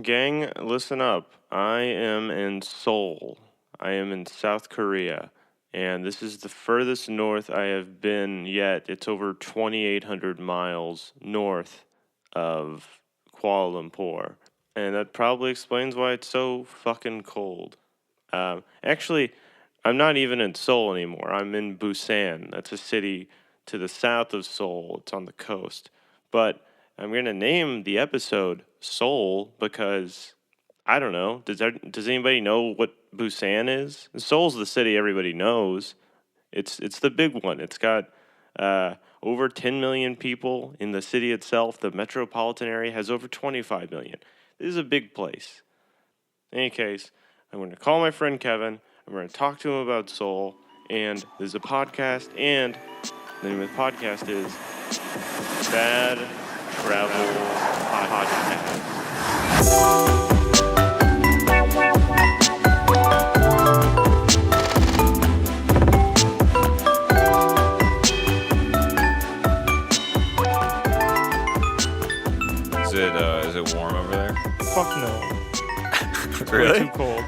Gang, listen up. I am in Seoul. I am in South Korea. And this is the furthest north I have been yet. It's over 2,800 miles north of Kuala Lumpur. And that probably explains why it's so fucking cold. Actually, I'm not even in Seoul anymore. I'm in Busan. That's a city to the south of Seoul. It's on the coast. But I'm going to name the episode Seoul because I don't know. Does anybody know what Busan is? Seoul's the city everybody knows. It's the big one. It's got over 10 million people in the city itself. The metropolitan area has over 25 million. This is a big place. In any case, I'm going to call my friend Kevin. I'm going to talk to him about Seoul. And there's a podcast. And the name of the podcast is Bad Travel Podcast. Is it warm over there? Fuck no. Really? Too cold.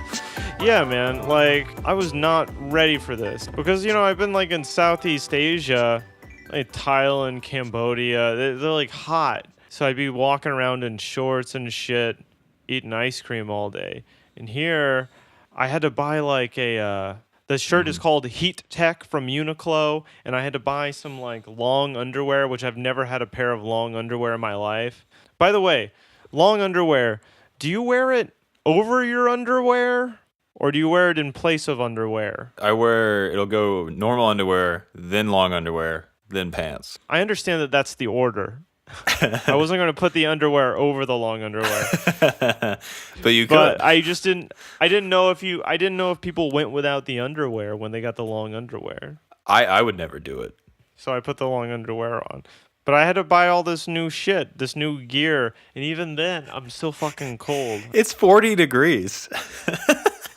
Yeah, man. Like, I was not ready for this because, I've been like in Southeast Asia, like Thailand, Cambodia. They're like hot. So I'd be walking around in shorts and shit, eating ice cream all day. And here, I had to buy like the shirt is called Heat Tech from Uniqlo, and I had to buy some like long underwear, which I've never had a pair of long underwear in my life. By the way, long underwear, do you wear it over your underwear? Or do you wear it in place of underwear? It'll go normal underwear, then long underwear, then pants. I understand that that's the order. I wasn't going to put the underwear over the long underwear. But you could. But I didn't know if people went without the underwear when they got the long underwear. I would never do it. So I put the long underwear on. But I had to buy all this new shit, this new gear, and even then, I'm still fucking cold. It's 40 degrees.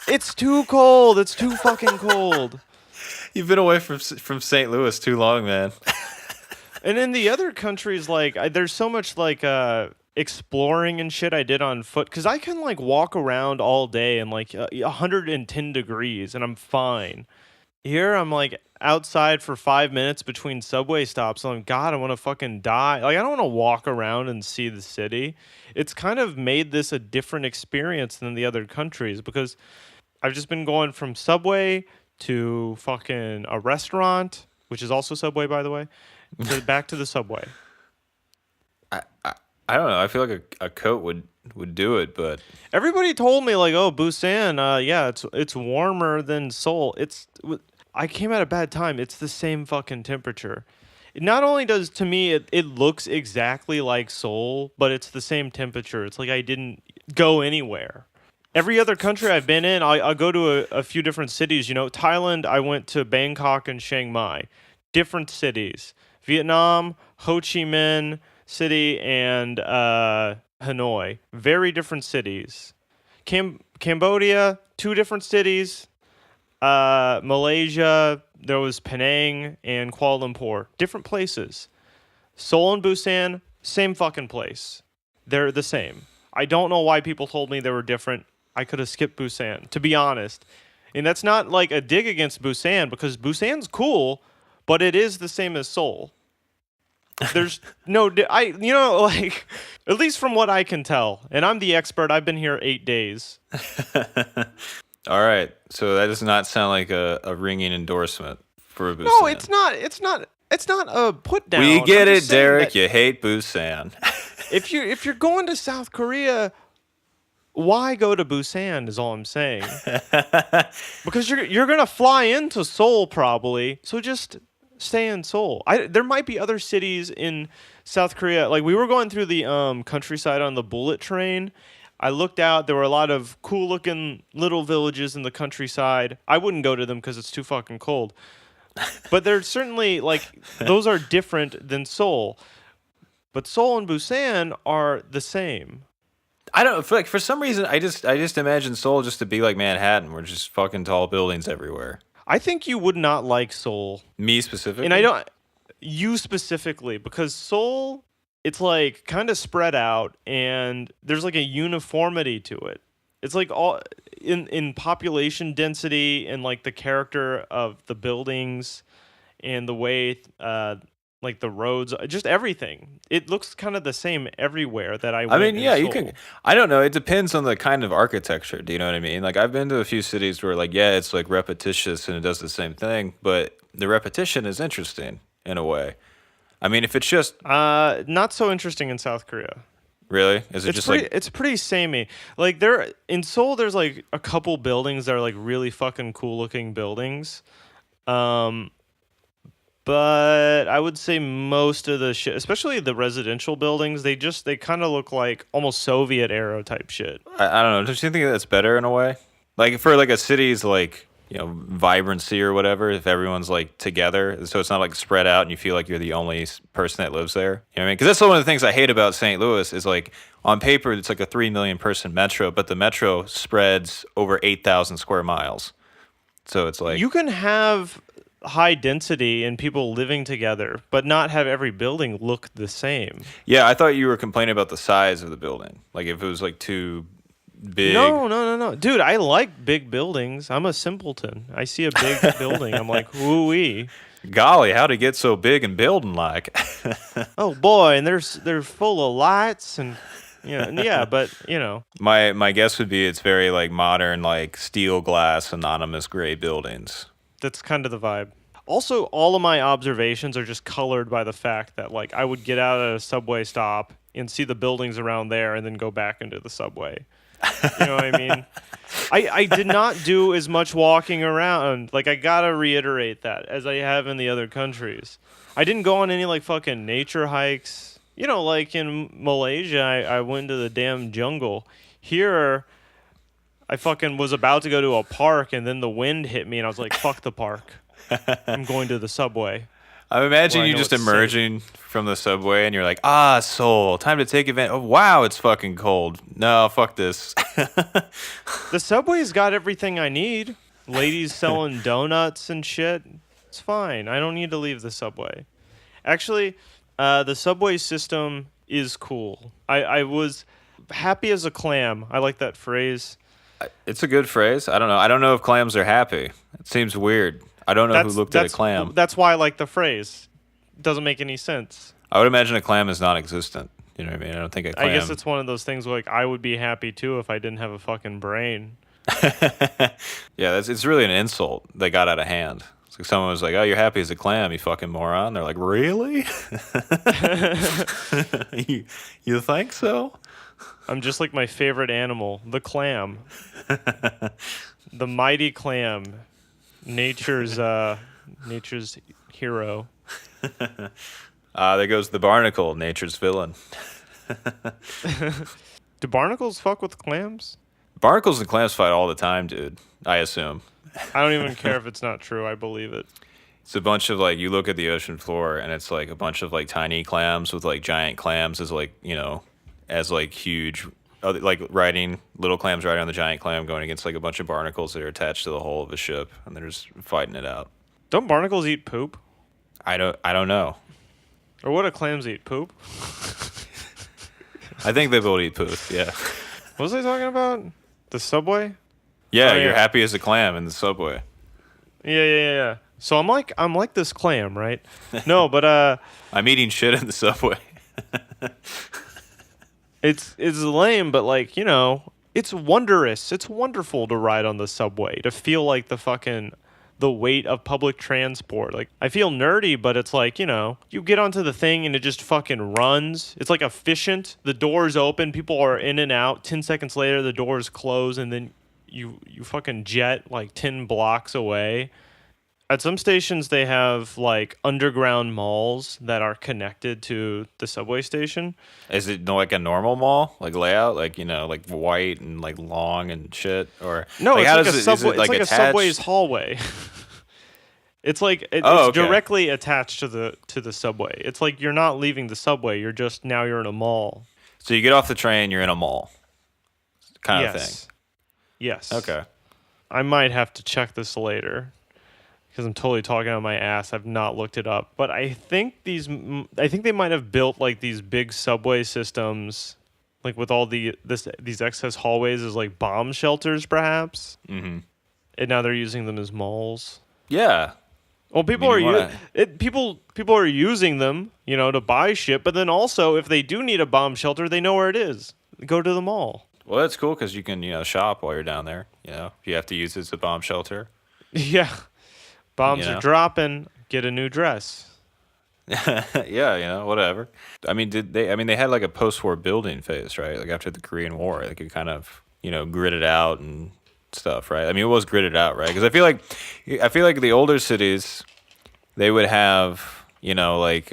It's too cold. It's too fucking cold. You've been away from St. Louis too long, man. And in the other countries, like, there's so much, like, exploring and shit I did on foot. Because I can, like, walk around all day in, like, 110 degrees, and I'm fine. Here, I'm, like, outside for 5 minutes between subway stops. And I'm, God, I want to fucking die. Like, I don't want to walk around and see the city. It's kind of made this a different experience than the other countries because I've just been going from Subway to fucking a restaurant, which is also Subway, by the way, to back to the Subway. I don't know. I feel like a coat would do it, but Everybody told me like, oh, Busan, yeah, it's warmer than Seoul. I came at a bad time. It's the same fucking temperature. It not only does to me it looks exactly like Seoul, but it's the same temperature. It's like I didn't go anywhere. Every other country I've been in, I'll go to a few different cities. Thailand, I went to Bangkok and Chiang Mai. Different cities. Vietnam, Ho Chi Minh City, and Hanoi. Very different cities. Cambodia, 2 different cities. Malaysia, there was Penang and Kuala Lumpur. Different places. Seoul and Busan, same fucking place. They're the same. I don't know why people told me they were different. I could have skipped Busan, to be honest. And that's not like a dig against Busan, because Busan's cool, but it is the same as Seoul. There's no, like, at least from what I can tell, and I'm the expert, I've been here 8 days. All right. So that does not sound like a ringing endorsement for Busan. No, it's not a put down. We get it, Derek. You hate Busan. If you're going to South Korea, why go to Busan is all I'm saying. Because you're going to fly into Seoul probably. So just stay in Seoul. There might be other cities in South Korea. Like we were going through the countryside on the bullet train. I looked out. There were a lot of cool-looking little villages in the countryside. I wouldn't go to them because it's too fucking cold. But they're certainly, like, those are different than Seoul. But Seoul and Busan are the same. I don't feel like for some reason I just imagine Seoul just to be like Manhattan, where just fucking tall buildings everywhere. I think you would not like Seoul. Me specifically? And I don't... You specifically, because Seoul it's like kind of spread out and there's like a uniformity to it. It's like all in population density and like the character of the buildings and the way like the roads, just everything. It looks kind of the same everywhere that I I mean, went in yeah, you can. Seoul. I don't know. It depends on the kind of architecture. Do you know what I mean? Like, I've been to a few cities where, like, yeah, it's like repetitious and it does the same thing, but the repetition is interesting in a way. I mean, if it's just Not so interesting in South Korea. really, is it just like, It's pretty samey. Like there in Seoul there's like a couple buildings that are like really fucking cool looking buildings. Um but I would say most of the shit, especially the residential buildings, they kind of look like almost Soviet era type shit. I don't know. Don't you think that's better in a way? Like for like a city's like vibrancy or whatever. If everyone's like together, so it's not like spread out and you feel like you're the only person that lives there. You know what I mean? Because that's one of the things I hate about St. Louis is like on paper it's like a 3 million person metro, but the metro spreads over 8,000 square miles. So it's like You can have high density and people living together, but not have every building look the same. yeah, I thought you were complaining about the size of the building. Like if it was like too big. No. Dude, I like big buildings. I'm a simpleton. I see a big building. I'm like, woo-wee. Golly, how'd it get so big and building like? Oh boy, and they're full of lights and yeah, but My guess would be it's very like modern, like steel glass, anonymous gray buildings. that's kind of the vibe. Also, all of my observations are just colored by the fact that like I would get out at a subway stop and see the buildings around there and then go back into the subway. You know what I mean? I did not do as much walking around. Like I gotta reiterate that as I have in the other countries. I didn't go on any like fucking nature hikes. Like in Malaysia, I went to the damn jungle. Here, I fucking was about to go to a park and then the wind hit me and I was like, fuck the park. I'm going to the subway I where imagine I you know just it's safe. emerging from the subway and you're like, ah, Seoul, time to take advantage. Oh, wow, it's fucking cold. No, fuck this. The subway's got everything I need. Ladies selling donuts and shit. It's fine. I don't need to leave the subway. Actually, the subway system is cool. I was happy as a clam. I like that phrase. It's a good phrase. I don't know. I don't know if clams are happy. It seems weird. I don't know who That's looked at a that's clam. that's why I like the phrase. Doesn't make any sense. I would imagine a clam is non-existent. You know what I mean? I don't think a I guess clam. it's one of those things where like I would be happy too if I didn't have a fucking brain. Yeah, it's really an insult that got out of hand. It's like someone was like, "Oh, you're happy as a clam, you fucking moron." They're like, "Really? you, you think so?" I'm just like my favorite animal, the clam, the mighty clam, nature's hero. There goes the barnacle, nature's villain. Do barnacles fuck with clams? Barnacles and clams fight all the time, dude. I assume. I don't even care if it's not true. I believe it. It's a bunch of like you look at the ocean floor and it's like a bunch of like tiny clams with like giant clams as like as like huge like riding little clams riding on the giant clam going against like a bunch of barnacles that are attached to the hull of a ship and they're just fighting it out. Don't barnacles eat poop? I don't know. Or what do clams eat? Poop? I think they both eat poop. Yeah. What was I talking about? The subway? Yeah, Oh you're yeah. happy as a clam in the subway. Yeah. So I'm like this clam, right? No, but I'm eating shit in the subway. it's lame, but like, it's wondrous. It's wonderful to ride on the subway, to feel like the weight of public transport. Like I feel nerdy, but it's like, you get onto the thing and it just fucking runs. It's like efficient. The doors open, people are in and out. 10 seconds later the doors close and then you fucking jet like 10 blocks away. At some stations, they have like underground malls that are connected to the subway station. Is it like a normal mall, like layout, like like white and like long and shit, or No, like it's how like a does it? Is subway. it It's like like a subway's attached? hallway. Oh, It's okay. directly attached to the subway. It's like you're not leaving the subway. You're in a mall. So you get off the train, you're in a mall, kind of thing. Yes, yes. Okay. I might have to check this later because I'm totally talking out my ass. I've not looked it up, but I think I think they might have built like these big subway systems, like with all these excess hallways as like bomb shelters, perhaps. Mm-hmm. And now they're using them as malls. Yeah. Well, I mean, you want to. people are using them, to buy shit. But then also, if they do need a bomb shelter, they know where it is. Go to the mall. Well, that's cool because you can, shop while you're down there. If you have to use it as a bomb shelter. Yeah, bombs You are know? dropping. Get a new dress. Yeah, whatever. I mean, did they? I mean, they had like a post-war building phase, right? Like after the Korean War, they could kind of, grid it out and stuff, right? I mean, it was gridded out, right? Because I feel like the older cities, they would have, like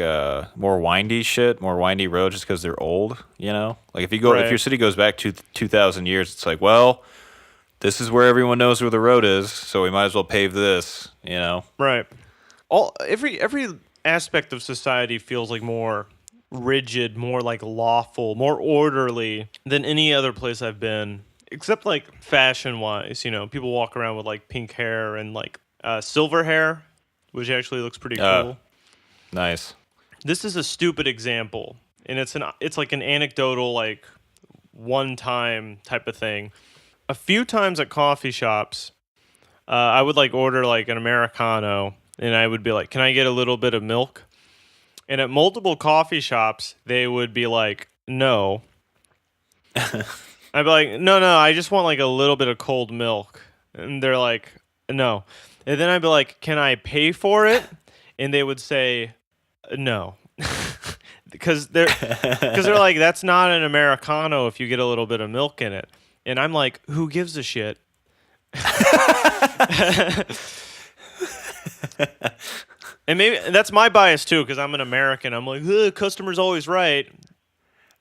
more windy shit, more windy roads, just because they're old. Like if Right. if your city goes back to 2,000 years, it's like, well, this is where everyone knows where the road is, so we might as well pave this. Right. Every aspect of society feels like more rigid, more like lawful, more orderly than any other place I've been. Except like fashion wise, people walk around with like pink hair and like silver hair, which actually looks pretty cool. Nice. This is a stupid example, and it's like an anecdotal, like one time type of thing. A few times at coffee shops, I would like order like an Americano, and I would be like, "Can I get a little bit of milk?" And at multiple coffee shops, they would be like, "No." I'd be like, "No, no, I just want like a little bit of cold milk," and they're like, "No." And then I'd be like, "Can I pay for it?" And they would say, "No." Because they're like, that's not an Americano if you get a little bit of milk in it. And I'm like, who gives a shit? And maybe that's my bias too, because I'm an American. I'm like, customer's always right.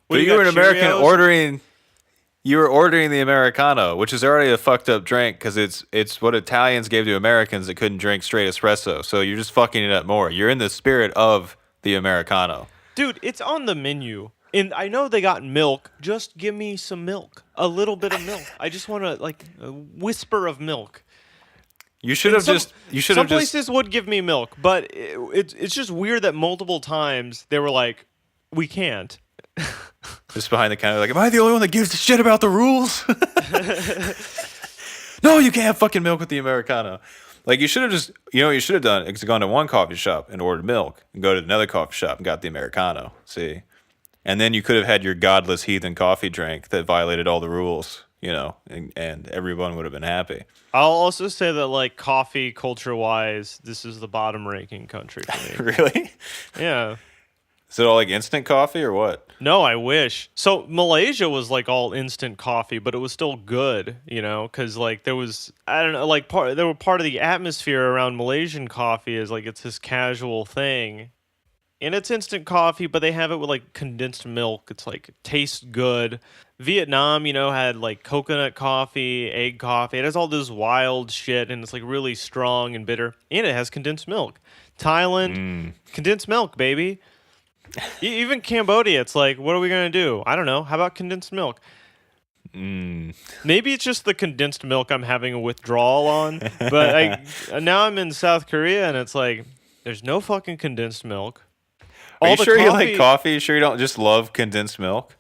What, But you got were an American Cheerios? ordering. You were ordering the Americano, which is already a fucked up drink because it's what Italians gave to Americans that couldn't drink straight espresso. So you're just fucking it up more. You're in the spirit of the Americano. Dude, it's on the menu. And I know they got milk. Just give me some milk. A little bit of milk. I just want a whisper of milk. You should have just. You should Some have just. places would give me milk, but it's just weird that multiple times they were like, we can't. Just behind the counter, like, am I the only one that gives a shit about the rules? No, you can't have fucking milk with the Americano. Like, you should have just, what you should have done is gone to one coffee shop and ordered milk, and go to another coffee shop and got the Americano. See, and then you could have had your godless heathen coffee drink that violated all the rules, and everyone would have been happy. I'll also say that, like, coffee culture-wise, this is the bottom-ranking country for me. Really? Yeah. Is it all like instant coffee or what? No, I wish. So Malaysia was like all instant coffee, but it was still good, because like there was, I don't know, like part of the atmosphere around Malaysian coffee is like it's this casual thing, and it's instant coffee, but they have it with like condensed milk. It's like it tastes good. Vietnam, had like coconut coffee, egg coffee. It has all this wild shit, and it's like really strong and bitter, and it has condensed milk. Thailand, condensed milk, baby. Even Cambodia, it's like, what are we going to do? I don't know. How about condensed milk? Maybe it's just the condensed milk I'm having a withdrawal on. But now I'm in South Korea, and it's like, there's no fucking condensed milk. Are you the sure you like coffee? You sure you don't just love condensed milk?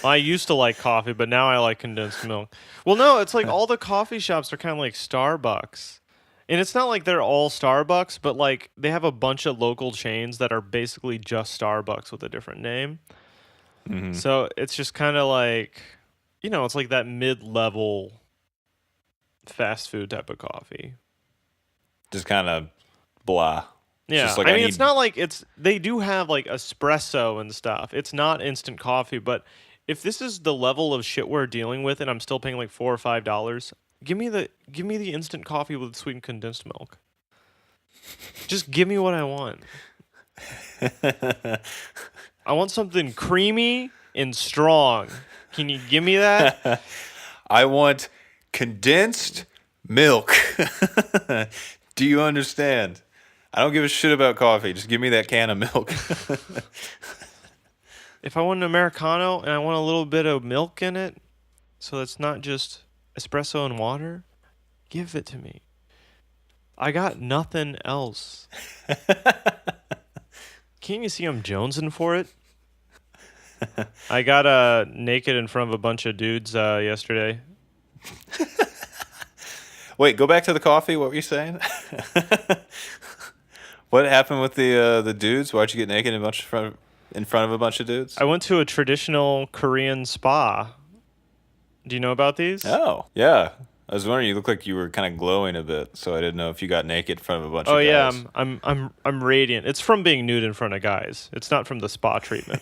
I used to like coffee, but now I like condensed milk. Well, no, it's like all the coffee shops are kind of like Starbucks. And it's not like they're all Starbucks, but like they have a bunch of local chains that are basically just Starbucks with a different name. Mm-hmm. So it's just kind of like, it's like that mid-level fast food type of coffee. Just kind of blah. Yeah, Just like it's not like they do have like espresso and stuff. It's not instant coffee, but if this is the level of shit we're dealing with and I'm still paying like $4 or $5, give me the instant coffee with sweetened condensed milk. Just give me what I want. I want something creamy and strong. Can you give me that? I want condensed milk. Do you understand? I don't give a shit about coffee. Just give me that can of milk. If I want an Americano and I want a little bit of milk in it, so it's not just espresso and water, give it to me. I got nothing else. Can't you see I'm jonesing for it? I got naked in front of a bunch of dudes yesterday. Wait, go back to the coffee. What were you saying? What happened with the dudes? Why'd you get naked in front of a bunch of dudes? I went to a traditional Korean spa. Do you know about these? Oh, yeah. I was wondering. You look like you were kind of glowing a bit, so I didn't know if you got naked in front of a bunch Oh of yeah, guys. I'm radiant. It's from being nude in front of guys. It's not from the spa treatment.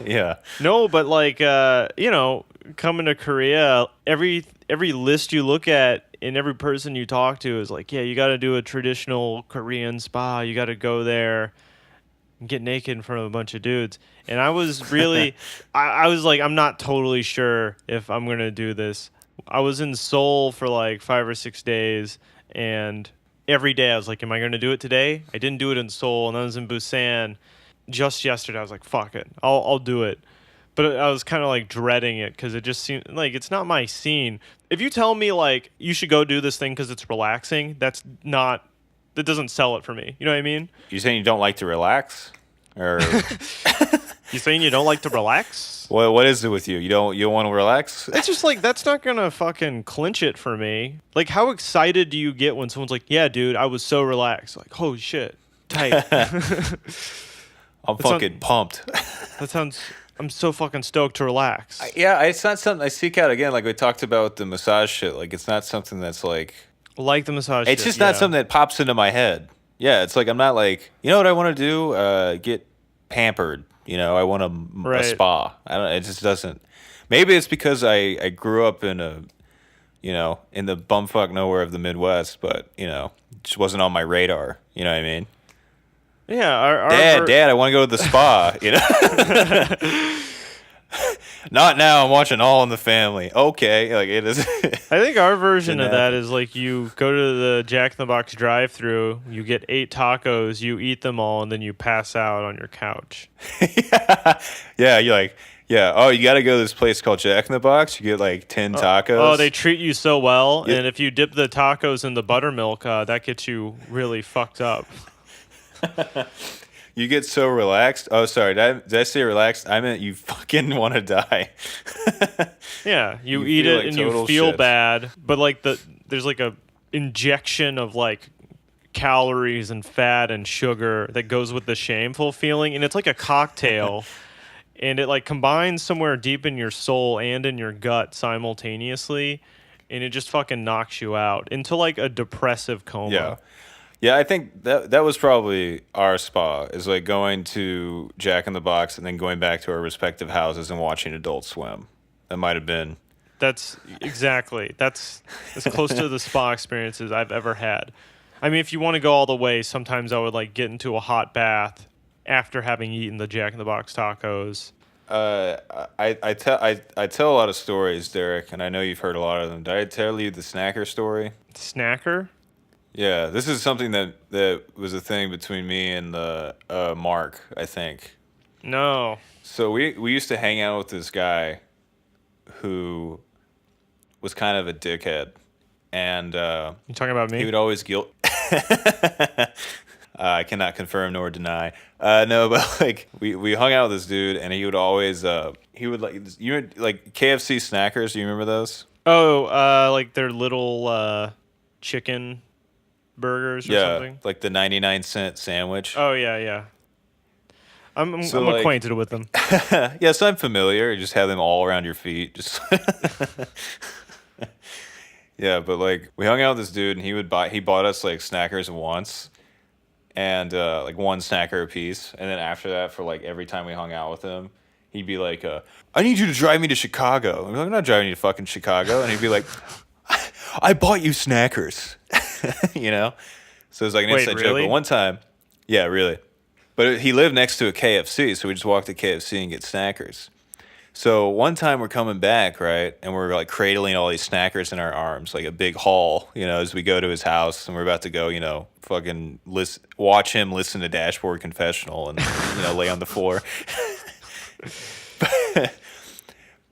Yeah. No, but like coming to Korea, every list you look at and every person you talk to is like, yeah, you got to do a traditional Korean spa. You got to go there and get naked in front of a bunch of dudes. And I was really, I was like, I'm not totally sure if I'm gonna do this. I was in Seoul for like 5 or 6 days, and every day I was like, am I gonna do it today? I didn't do it in Seoul, and then I was in Busan just yesterday. I was like, fuck it, I'll do it. But I was kind of like dreading it because it just seemed like it's not my scene. If you tell me like you should go do this thing because it's relaxing, that doesn't sell it for me. You know what I mean? You saying you don't like to relax, or You saying you don't like to relax? what is it with you? You don't want to relax? It's just like that's not gonna fucking clinch it for me. Like, how excited do you get when someone's like, "Yeah, dude, I was so relaxed." Like, holy shit, tight. I'm It's not- fucking pumped. That sounds. I'm so fucking stoked to relax. Yeah, it's not something I seek out again. Like we talked about the massage shit. Like it's not something that's like. Like the massage. It's shit, just not yeah. something that pops into my head. Yeah, it's like I'm not like you know what I want to do. Get pampered. You know, I want a Right. spa. I don't. It just doesn't. Maybe it's because I grew up in a, you know, in the bumfuck nowhere of the Midwest, but you know, it just wasn't on my radar. You know what I mean? Yeah, our Dad, I want to go to the spa. You know. Not now. I'm watching All in the Family. Okay, like it is. I think our version Didn't of that happen. is like you go to the Jack in the Box drive-through, you get 8 tacos, you eat them all, and then you pass out on your couch. Yeah, you're like, yeah. Oh, you got to go to this place called Jack in the Box. You get like 10 tacos. Oh, they treat you so well, Yeah. and if you dip the tacos in the buttermilk, that gets you really fucked up. You get so relaxed. Oh, sorry. Did I say relaxed? I meant you fucking want to die. Yeah, you You eat feel it like and you total feel shit. bad, but like there's like a injection of like calories and fat and sugar that goes with the shameful feeling, and it's like a cocktail, and it like combines somewhere deep in your soul and in your gut simultaneously, and it just fucking knocks you out into like a depressive coma. Yeah. Yeah, I think that was probably our spa, is like going to Jack in the Box and then going back to our respective houses and watching Adult Swim. That might have been. That's exactly. That's as close to the spa experiences I've ever had. I mean, if you want to go all the way, sometimes I would like get into a hot bath after having eaten the Jack in the Box tacos. I tell a lot of stories, Derek, and I know you've heard a lot of them. Did I tell you the snacker story? Snacker? Yeah, this is something that was a thing between me and the Mark, I think. No. So we used to hang out with this guy who was kind of a dickhead, and You talking about he me? would always guilt. I cannot confirm nor deny. No, but like we hung out with this dude, and he would always he would like like KFC snackers. Do you remember those? Oh, like their little chicken burgers or Yeah, something. like the 99-cent sandwich. Oh yeah, yeah. I'm So, I'm like- acquainted with them. Yes, I'm familiar. You just have them all around your feet. Just yeah, but like we hung out with this dude, and he bought us like snackers once, and like one snacker a piece, and then after that, for like every time we hung out with him, he'd be like, "I need you to drive me to Chicago." I'm like, "I'm not driving you to fucking Chicago," and he'd be like, "I bought you snackers," you know. So it was like an Wait, inside joke. really? But one time, yeah, really. But he lived next to a KFC, so we just walked to KFC and get snackers. So one time we're coming back, right, and we're like cradling all these snackers in our arms, like a big haul, you know, as we go to his house, and we're about to go, you know, fucking watch him listen to Dashboard Confessional and you know lay on the floor.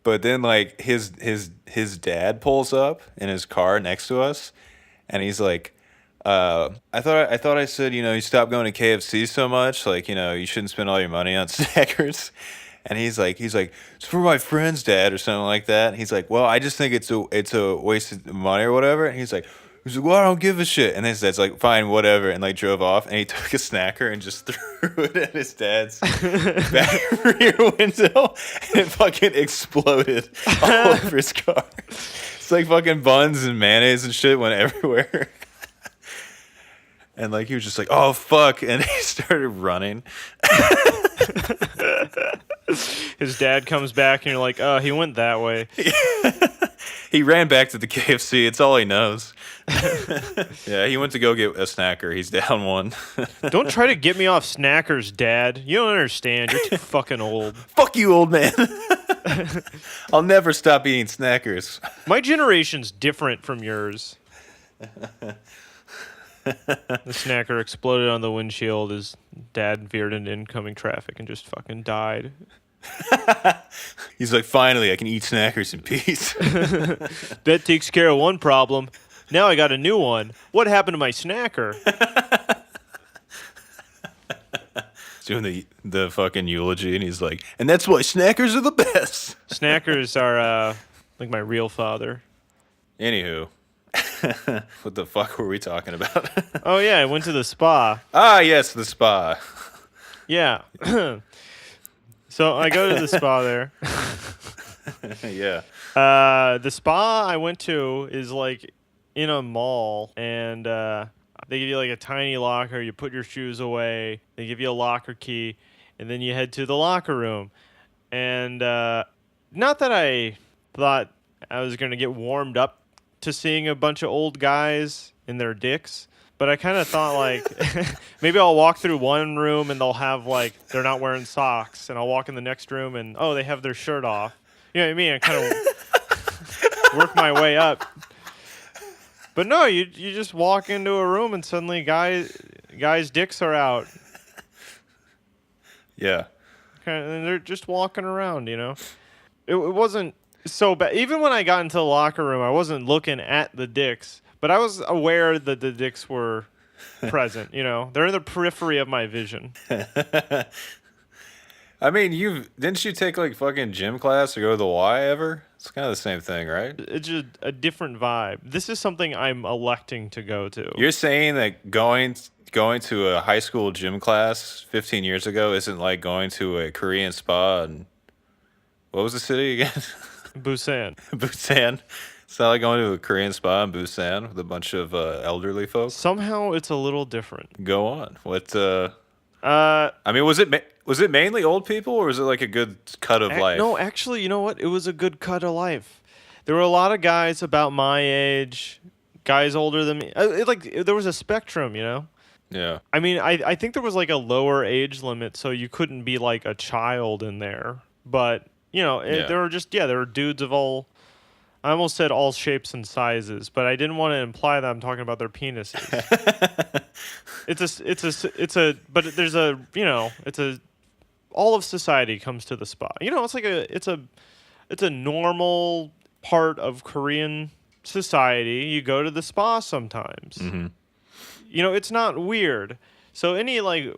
But then like his dad pulls up in his car next to us, and he's like, I thought I said, you stop going to KFC so much, like, you shouldn't spend all your money on Snackers. And he's like, it's for my friends, Dad, or something like that. And he's like, well, I just think it's a waste of money or whatever. And he's like, well, I don't give a shit. And his dad's like, fine, whatever, and like drove off. And he took a snacker and just threw it at his dad's back rear window, and it fucking exploded all over his car. It's like fucking buns and mayonnaise and shit went everywhere. And like he was just like, oh fuck, and he started running. His dad comes back and you're like, oh, he went that way. He ran back to the KFC. It's all he knows. Yeah, he went to go get a snacker. He's down one. Don't try to get me off Snackers, Dad. You don't understand. You're too fucking old. Fuck you, old man. I'll never stop eating snackers. My generation's different from yours. The snacker exploded on the windshield. His dad veered into incoming traffic and just fucking died. He's like, finally, I can eat snackers in peace. That takes care of one problem. Now I got a new one. What happened to my snacker? He's doing the fucking eulogy, and he's like, and that's why snackers are the best. Snackers are like my real father. Anywho. What the fuck were we talking about? Oh, yeah, I went to the spa. Ah, yes, the spa. Yeah. So I go to the spa there. Yeah. The spa I went to is like in a mall, and they give you like a tiny locker. You put your shoes away. They give you a locker key, and then you head to the locker room. And not that I thought I was going to get warmed up to seeing a bunch of old guys in their dicks, but I kind of thought like maybe I'll walk through one room and they'll have like they're not wearing socks, and I'll walk in the next room and they have their shirt off. You know what I mean? I kind of work my way up. But no, you just walk into a room and suddenly guys' dicks are out. Yeah. And they're just walking around, It wasn't so bad. Even when I got into the locker room, I wasn't looking at the dicks, but I was aware that the dicks were present, They're in the periphery of my vision. I mean, didn't you take like fucking gym class or go to the Y ever? It's kind of the same thing, right? It's just a different vibe. This is something I'm electing to go to. You're saying that going to a high school gym class 15 years ago isn't like going to a Korean spa and what was the city again? Busan. Busan. It's not like going to a Korean spa in Busan with a bunch of elderly folks. Somehow it's a little different. Go on. What? I mean, was it mainly old people, or was it like a good cut of life? No, actually, you know what? It was a good cut of life. There were a lot of guys about my age, guys older than me. There was a spectrum, Yeah. I mean, I think there was like a lower age limit, so you couldn't be like a child in there. But there were dudes of all. I almost said all shapes and sizes, but I didn't want to imply that I'm talking about their penises. All of society comes to the spa. It's a normal part of Korean society. You go to the spa sometimes. Mm-hmm. It's not weird. So any like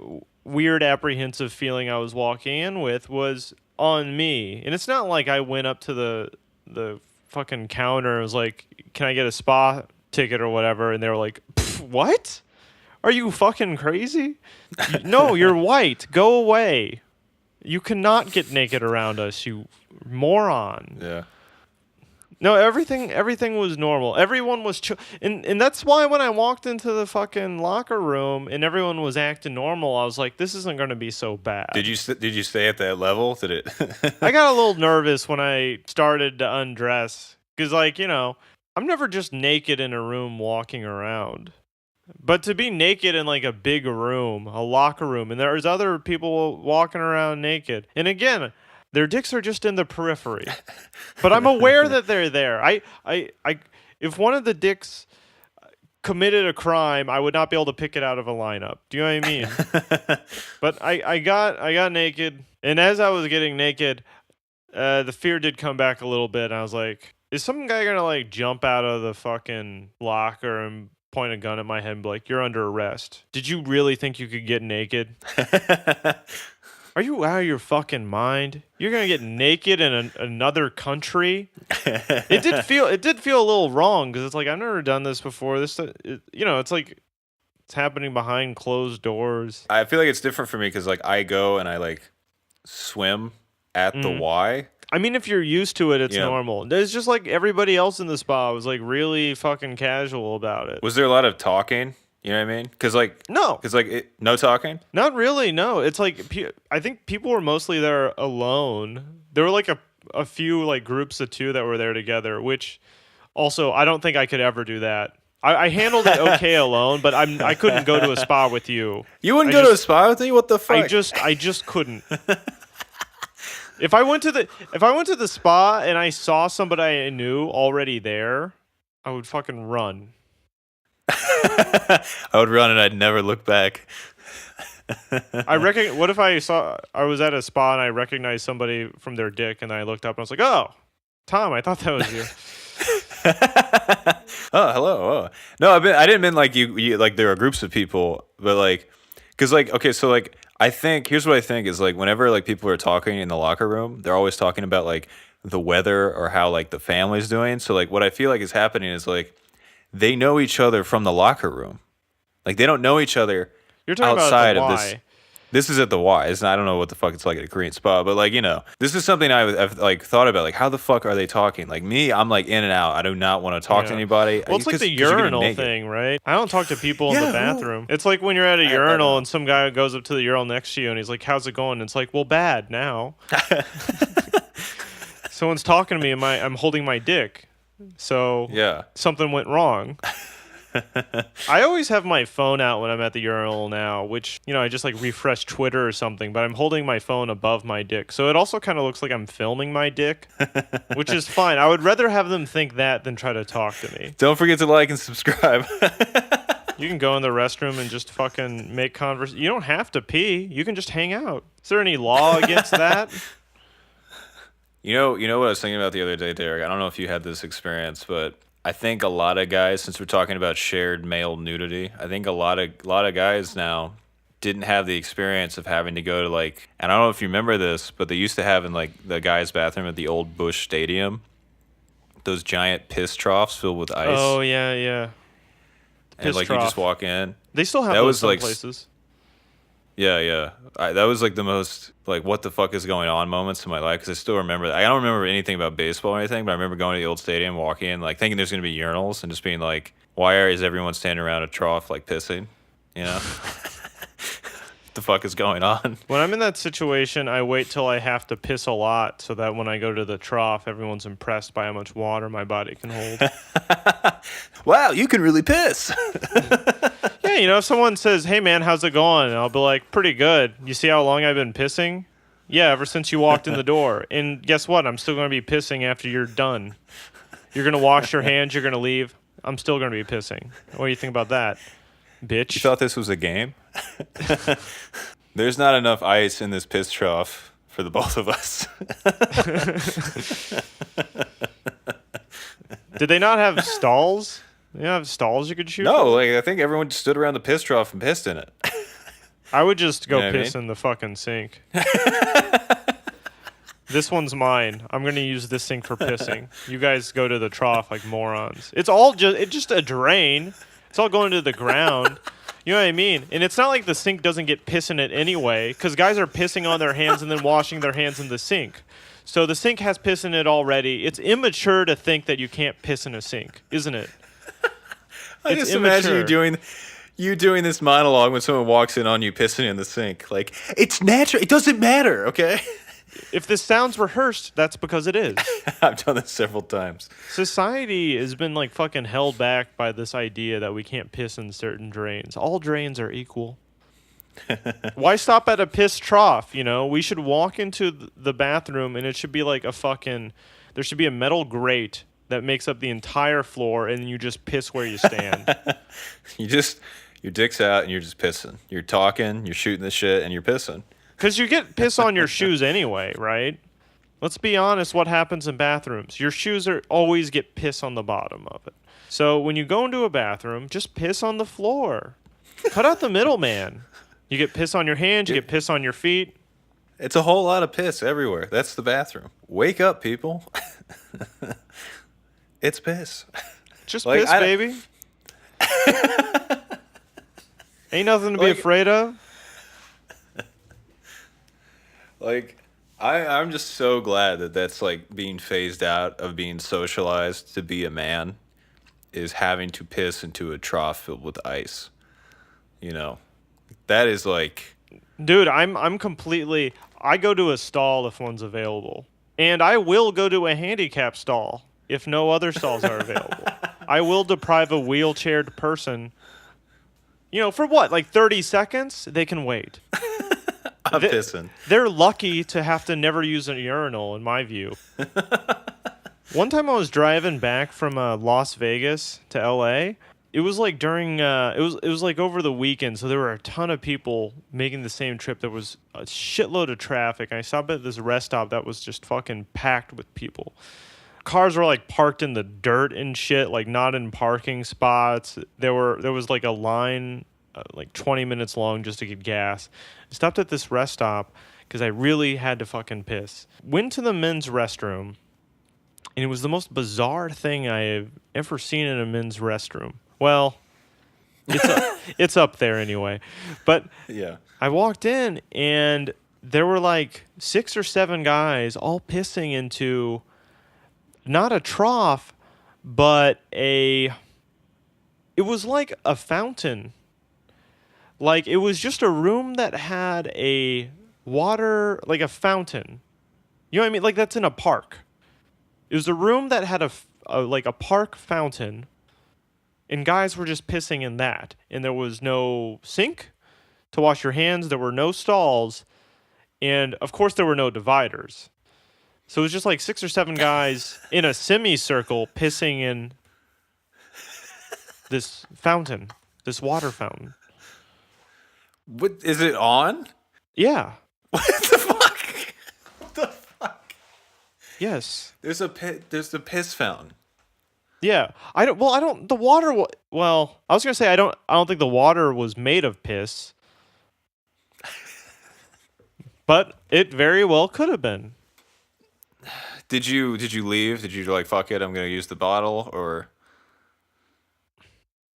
weird apprehensive feeling I was walking in with was on me. And it's not like I went up to the fucking counter and was like, can I get a spa ticket or whatever? And they were like, what? Are you fucking crazy? No, you're white. Go away. You cannot get naked around us, you moron. Yeah. No, everything was normal. Everyone was chill. And that's why when I walked into the fucking locker room and everyone was acting normal, I was like, this isn't going to be so bad. Did you stay at that level? Did it? I got a little nervous when I started to undress because, I'm never just naked in a room walking around. But to be naked in like a big room, a locker room, and there's other people walking around naked. And again, their dicks are just in the periphery. But I'm aware that they're there. If one of the dicks committed a crime, I would not be able to pick it out of a lineup. Do you know what I mean? But I got naked, and as I was getting naked, the fear did come back a little bit, and I was like, is some guy gonna like jump out of the fucking locker and point a gun at my head and be like, "You're under arrest. Did you really think you could get naked? Are you out of your fucking mind? You're gonna get naked in another country?" It did feel a little wrong because it's like I've never done this before. It's like it's happening behind closed doors. I feel like it's different for me because like I go and I like swim at the Y. I mean, if you're used to it, it's normal. It's just like everybody else in the spa was like really fucking casual about it. Was there a lot of talking? You know what I mean? Because like No, no talking. not really. No, it's like I think people were mostly there alone. There were like a few like groups of two that were there together, which also I don't think I could ever do that. I handled it okay alone, but I couldn't go to a spa with you. You wouldn't go to a spa with me? What the fuck? I just couldn't. If I went to the spa and I saw somebody I knew already there, I would fucking run. I would run and I'd never look back. What if I was at a spa and I recognized somebody from their dick and I looked up and I was like, "Oh, Tom, I thought that was you." Oh, hello. Oh. No, I didn't mean like you like there are groups of people, but like, cause like, okay, so like, I think here's what I think is like whenever like people are talking in the locker room, they're always talking about like the weather or how like the family's doing. So like what I feel like is happening is like they know each other from the locker room, like they don't know each other. You're talking outside about the of this. Y. This is at the Y. I don't know what the fuck it's like at a Korean spa, but like, you know, this is something I've like thought about. Like, how the fuck are they talking? Like me, I'm like in and out. I do not want to talk to anybody. Well, it's like the urinal thing, right? I don't talk to people in the bathroom. It's like when you're at a urinal and some guy goes up to the urinal next to you and he's like, "How's it going?" And it's like, "Well, bad now." Someone's talking to me and I'm holding my dick. So something went wrong. I always have my phone out when I'm at the urinal now, which, I just like refresh Twitter or something, but I'm holding my phone above my dick. So it also kind of looks like I'm filming my dick, which is fine. I would rather have them think that than try to talk to me. Don't forget to like and subscribe. You can go in the restroom and just fucking make conversation. You don't have to pee. You can just hang out. Is there any law against that? You know what I was thinking about the other day, Derek? I don't know if you had this experience, but I think a lot of guys, since we're talking about shared male nudity, I think a lot of guys now didn't have the experience of having to go to like, and I don't know if you remember this, but they used to have in like the guys' bathroom at the old Busch Stadium, those giant piss troughs filled with ice. Oh yeah. And like trough. You just walk in. They still have those some places. Yeah. That was like the most like what the fuck is going on moments in my life because I still remember that. I don't remember anything about baseball or anything, but I remember going to the old stadium, walking in, like thinking there's gonna be urinals and just being like, why is everyone standing around a trough like pissing? You know? What the fuck is going on? When I'm in that situation, I wait till I have to piss a lot so that when I go to the trough, everyone's impressed by how much water my body can hold. Wow, you can really piss. Yeah, if someone says, "Hey man, how's it going?" And I'll be like, "Pretty good. You see how long I've been pissing?" "Yeah, ever since you walked in the door." "And guess what? I'm still going to be pissing after you're done. You're going to wash your hands, you're going to leave. I'm still going to be pissing. What do you think about that, bitch?" You thought this was a game? There's not enough ice in this piss trough for the both of us. Did they not have stalls? They don't have stalls you could shoot? No, like I think everyone just stood around the piss trough and pissed in it. I would just go piss in the fucking sink. This one's mine. I'm going to use this sink for pissing. You guys go to the trough like morons. It's just a drain. It's all going to the ground. You know what I mean? And it's not like the sink doesn't get piss in it anyway, because guys are pissing on their hands and then washing their hands in the sink. So the sink has piss in it already. It's immature to think that you can't piss in a sink, isn't it? I just imagine you doing this monologue when someone walks in on you pissing in the sink. Like, it's natural. It doesn't matter, okay? If this sounds rehearsed, that's because it is. I've done this several times. Society has been like fucking held back by this idea that we can't piss in certain drains. All drains are equal. Why stop at a piss trough? We should walk into the bathroom and it should be like there should be a metal grate that makes up the entire floor, and you just piss where you stand. Your dick's out, and you're just pissing. You're talking, you're shooting the shit, and you're pissing. Because you get piss on your shoes anyway, right? Let's be honest, what happens in bathrooms? Your shoes always get piss on the bottom of it. So when you go into a bathroom, just piss on the floor. Cut out the middleman. You get piss on your hands, you get piss on your feet. It's a whole lot of piss everywhere. That's the bathroom. Wake up, people. It's piss. Just Like, piss, baby. Ain't nothing to be Like- afraid of. Like, I'm just so glad that that's like being phased out of being socialized to be a man is having to piss into a trough filled with ice. You know, that is like, Dude, I'm completely. I go to a stall if one's available, and I will go to a handicap stall if no other stalls are available. I will deprive a wheelchaired person. You know, for what? Like 30 seconds? They can wait. I'm pissing. They're lucky to have to never use a urinal, in my view. One time I was driving back from Las Vegas to L.A. It was like during it was like over the weekend, so there were a ton of people making the same trip. There was a shitload of traffic. I stopped at this rest stop that was just fucking packed with people. Cars were like parked in the dirt and shit, like not in parking spots. There was like a line like 20 minutes long just to get gas. I stopped at this rest stop because I really had to fucking piss. Went to the men's restroom, and it was the most bizarre thing I have ever seen in a men's restroom. Well, it's up there anyway. But Yeah. I walked in, and there were like 6 or 7 guys all pissing into not a trough, but it was like a fountain. Like, it was just a room that had a water, like a fountain. You know what I mean? Like, that's in a park. It was a room that had like a park fountain, and guys were just pissing in that. And there was no sink to wash your hands. There were no stalls. And, of course, there were no dividers. So it was just like 6 or 7 guys in a semicircle pissing in this fountain, this water fountain. What is it on? Yeah. What the fuck? What the fuck? Yes. There's the piss fountain. Yeah. The water well, I was going to say I don't think the water was made of piss. But it very well could have been. Did you leave? Did you like fuck it? I'm gonna use the bottle, or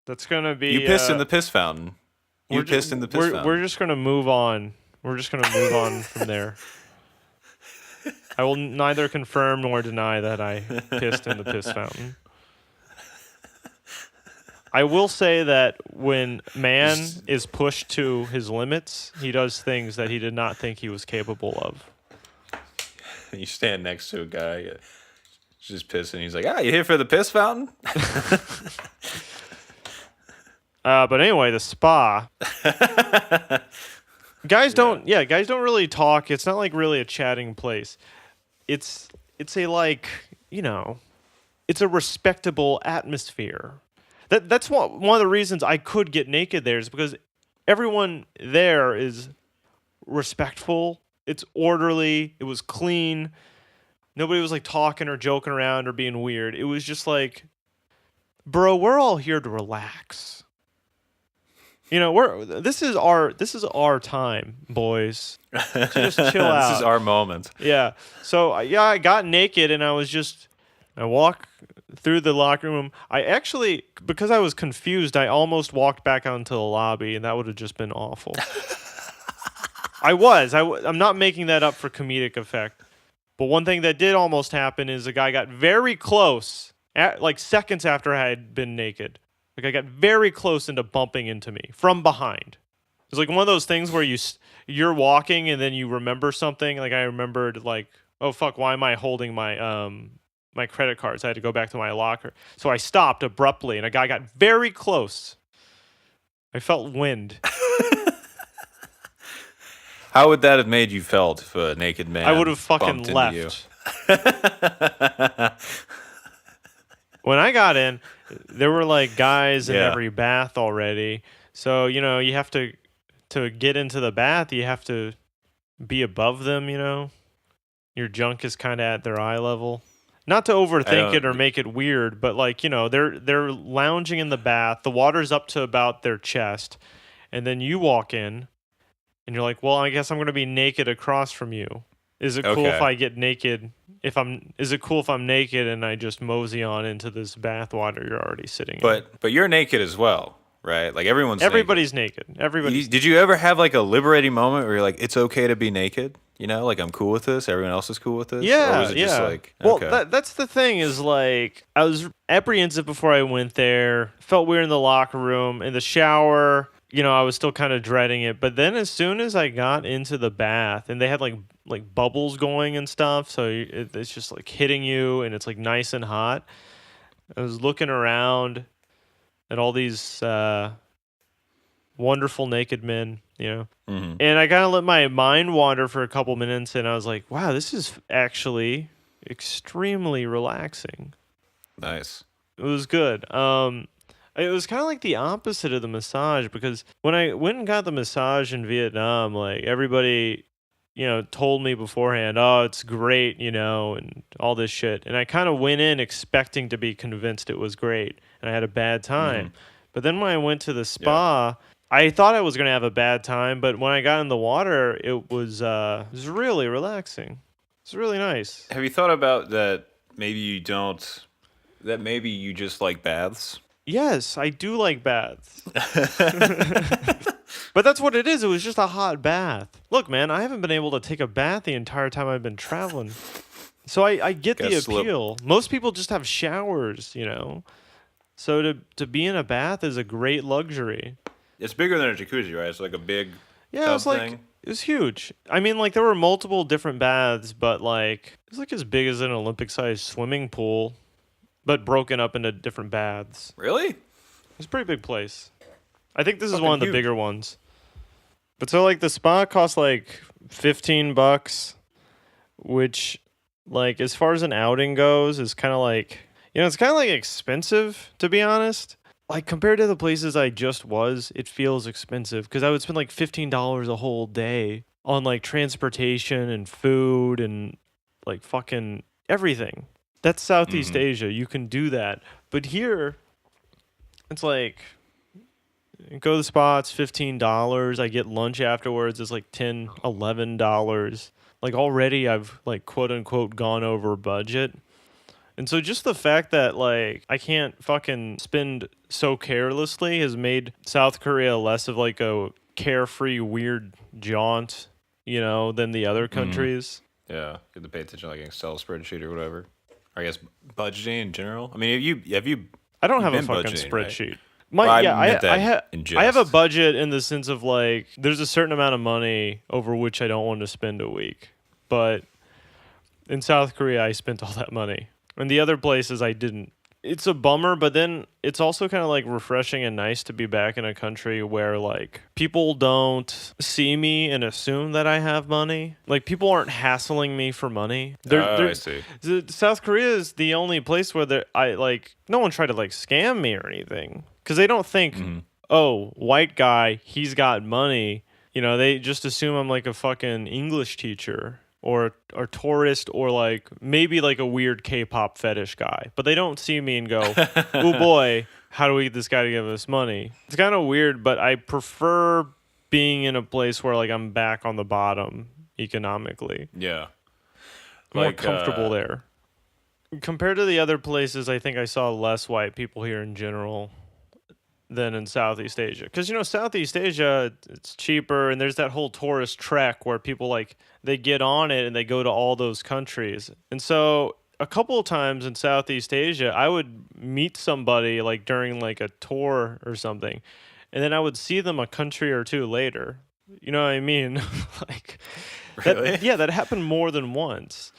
That's going to be you pissed in the piss fountain? You pissed in the piss fountain. We're just going to move on. We're just going to move on from there. I will neither confirm nor deny that I pissed in the piss fountain. I will say that when man is pushed to his limits, he does things that he did not think he was capable of. You stand next to a guy, just pissing. He's like, you here for the piss fountain? But anyway, the spa. Guys don't really talk. It's not like really a chatting place. It's a like, you know, it's a respectable atmosphere. That's one of the reasons I could get naked there is because everyone there is respectful. It's orderly. It was clean. Nobody was like talking or joking around or being weird. It was just like, bro, we're all here to relax. You know, this is our time, boys. To just chill out. This is our moment. Yeah. So I got naked and I walk through the locker room. I actually, because I was confused, I almost walked back out into the lobby, and that would have just been awful. I'm not making that up for comedic effect. But one thing that did almost happen is a guy got very close, like seconds after I had been naked. Like, I got very close into bumping into me from behind. It's like one of those things where you're walking and then you remember something. Like, I remembered, like, oh fuck, why am I holding my my credit cards? I had to go back to my locker. So I stopped abruptly, and a guy got very close. I felt wind. How would that have made you felt if a naked man I would have fucking bumped into left. you? When I got in, there were like guys in Yeah. every bath already. So, you know, you have to get into the bath, you have to be above them, you know. Your junk is kind of at their eye level. Not to I overthink it or don't. make it weird, but like, they're lounging in the bath. The water's up to about their chest, and then you walk in and you're like, "Well, I guess I'm going to be naked across from you. Is it cool if Okay, I get naked is it cool if I'm naked and I just mosey on into this bath water you're already sitting in?" but you're naked as well, right? Like everyone's naked. Everybody's naked. Everybody's Did you ever have like a liberating moment where you're like, it's okay to be naked? You know, like I'm cool with this. Everyone else is cool with this, or Yeah, was it just yeah. like, Well, okay, that's the thing is like I was apprehensive before I went there. Felt weird in the locker room, in the shower. I was still kind of dreading it. But then as soon as I got into the bath and they had like bubbles going and stuff, so it's just like hitting you and it's like nice and hot. I was looking around at all these wonderful naked men. hmm, And I kind of let my mind wander for a couple minutes, and I was like, wow, this is actually extremely relaxing. nice, It was good. It was kind of like the opposite of the massage because when I went and got the massage in Vietnam, like everybody, told me beforehand, oh, it's great, and all this shit. And I kind of went in expecting to be convinced it was great, and I had a bad hmm, time. But then when I went to the yeah. spa, I thought I was gonna have a bad time, but when I got in the water, it was really relaxing. It's really nice. Have you thought about that? Maybe you don't. That maybe you just like baths. Yes, I do like baths. But that's what it is. It was just a hot bath. Look, man, I haven't been able to take a bath the entire time I've been traveling. So I get Gotta the slip. appeal. Most people just have showers. So to be in a bath is a great luxury. It's bigger than a jacuzzi, right? It's like a big Yeah, tub thing. it was huge. I mean, like there were multiple different baths, but like it was like as big as an Olympic-sized swimming pool, but broken up into different baths. Really? It's a pretty big place. I think this is one Fucking of the huge. bigger ones. But so like the spa costs like $15, which like as far as an outing goes is kind of like it's kind of like expensive to be honest. Like compared to the places I just was, it feels expensive because I would spend like $15 a whole day on like transportation and food and like fucking everything. That's Southeast Hmm. Asia. You can do that. But here it's like go to the spa, it's $15. I get lunch afterwards, it's like $10, $11. Like already I've like quote unquote gone over budget. And so just the fact that like I can't fucking spend so carelessly has made South Korea less of like a carefree weird jaunt, than the other Hmm. countries. Yeah. You have to pay attention, like an Excel spreadsheet or whatever. Or I guess budgeting in general. I mean, have you I don't you've have a been fucking budgeting, right? spreadsheet. Well, I Yeah, meant that in I have a jest. budget in the sense of like there's a certain amount of money over which I don't want to spend a week. But in South Korea I spent all that money. And the other places I didn't. It's a bummer, but then it's also kind of like refreshing and nice to be back in a country where like people don't see me and assume that I have money. Like people aren't hassling me for money. Oh, I see. South Korea is the only place where no one tried to like scam me or anything because they don't think, Hmm. oh, white guy, he's got money. They just assume I'm like a fucking English teacher or tourist or like maybe like a weird K-pop fetish guy. But they don't see me and go, "Oh boy, how do we get this guy to give us money?" It's kind of weird, but I prefer being in a place where like I'm back on the bottom economically. Yeah. I'm more Like, comfortable there. Compared to the other places, I think I saw less white people here in general than in Southeast Asia. Because, Southeast Asia, it's cheaper, and there's that whole tourist trek where people, like, they get on it and they go to all those countries. And so a couple of times in Southeast Asia, I would meet somebody, like, during, like, a tour or something, and then I would see them a country or two later. You know what I mean? Like, really? that happened more than once.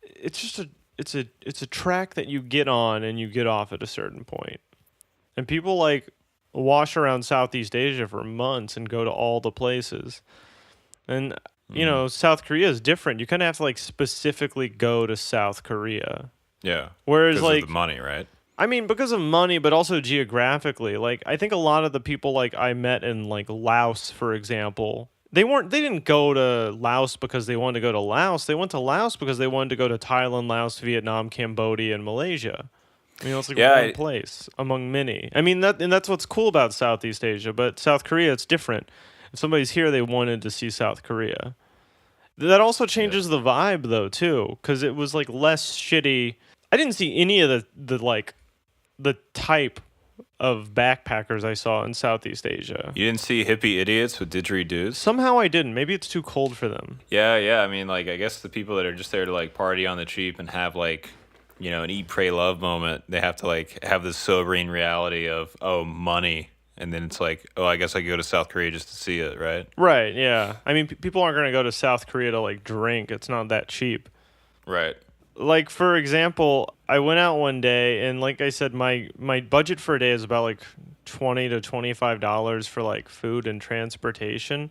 It's just it's a track that you get on and you get off at a certain point. And people like wash around Southeast Asia for months and go to all the places. And Hmm. South Korea is different. You kind of have to like specifically go to South Korea. Yeah. Whereas Because of the like money, right? I mean because of money but also geographically. Like I think a lot of the people like I met in like Laos for example, They didn't go to Laos because they wanted to go to Laos. They went to Laos because they wanted to go to Thailand, Laos, Vietnam, Cambodia, and Malaysia. I mean, it's like Yeah, one place among many. I mean, that's what's cool about Southeast Asia. But South Korea, it's different. If somebody's here, they wanted to see South Korea. That also changes the vibe, though, too, because it was like less shitty. I didn't see any of the type of backpackers I saw in Southeast Asia. you didn't see hippie idiots with didgeridoos? Somehow I didn't. Maybe it's too cold for them. Yeah, yeah. I mean, like, I guess the people that are just there to like party on the cheap and have like, an eat, pray, love moment, they have to like have this sobering reality of, oh, money. And then it's like, oh, I guess I could go to South Korea just to see it, right? Right, yeah. I mean, people aren't going to go to South Korea to like drink. It's not that cheap. Right. Like, for example, I went out one day and like I said, my budget for a day is about like $20 to $25 for like food and transportation.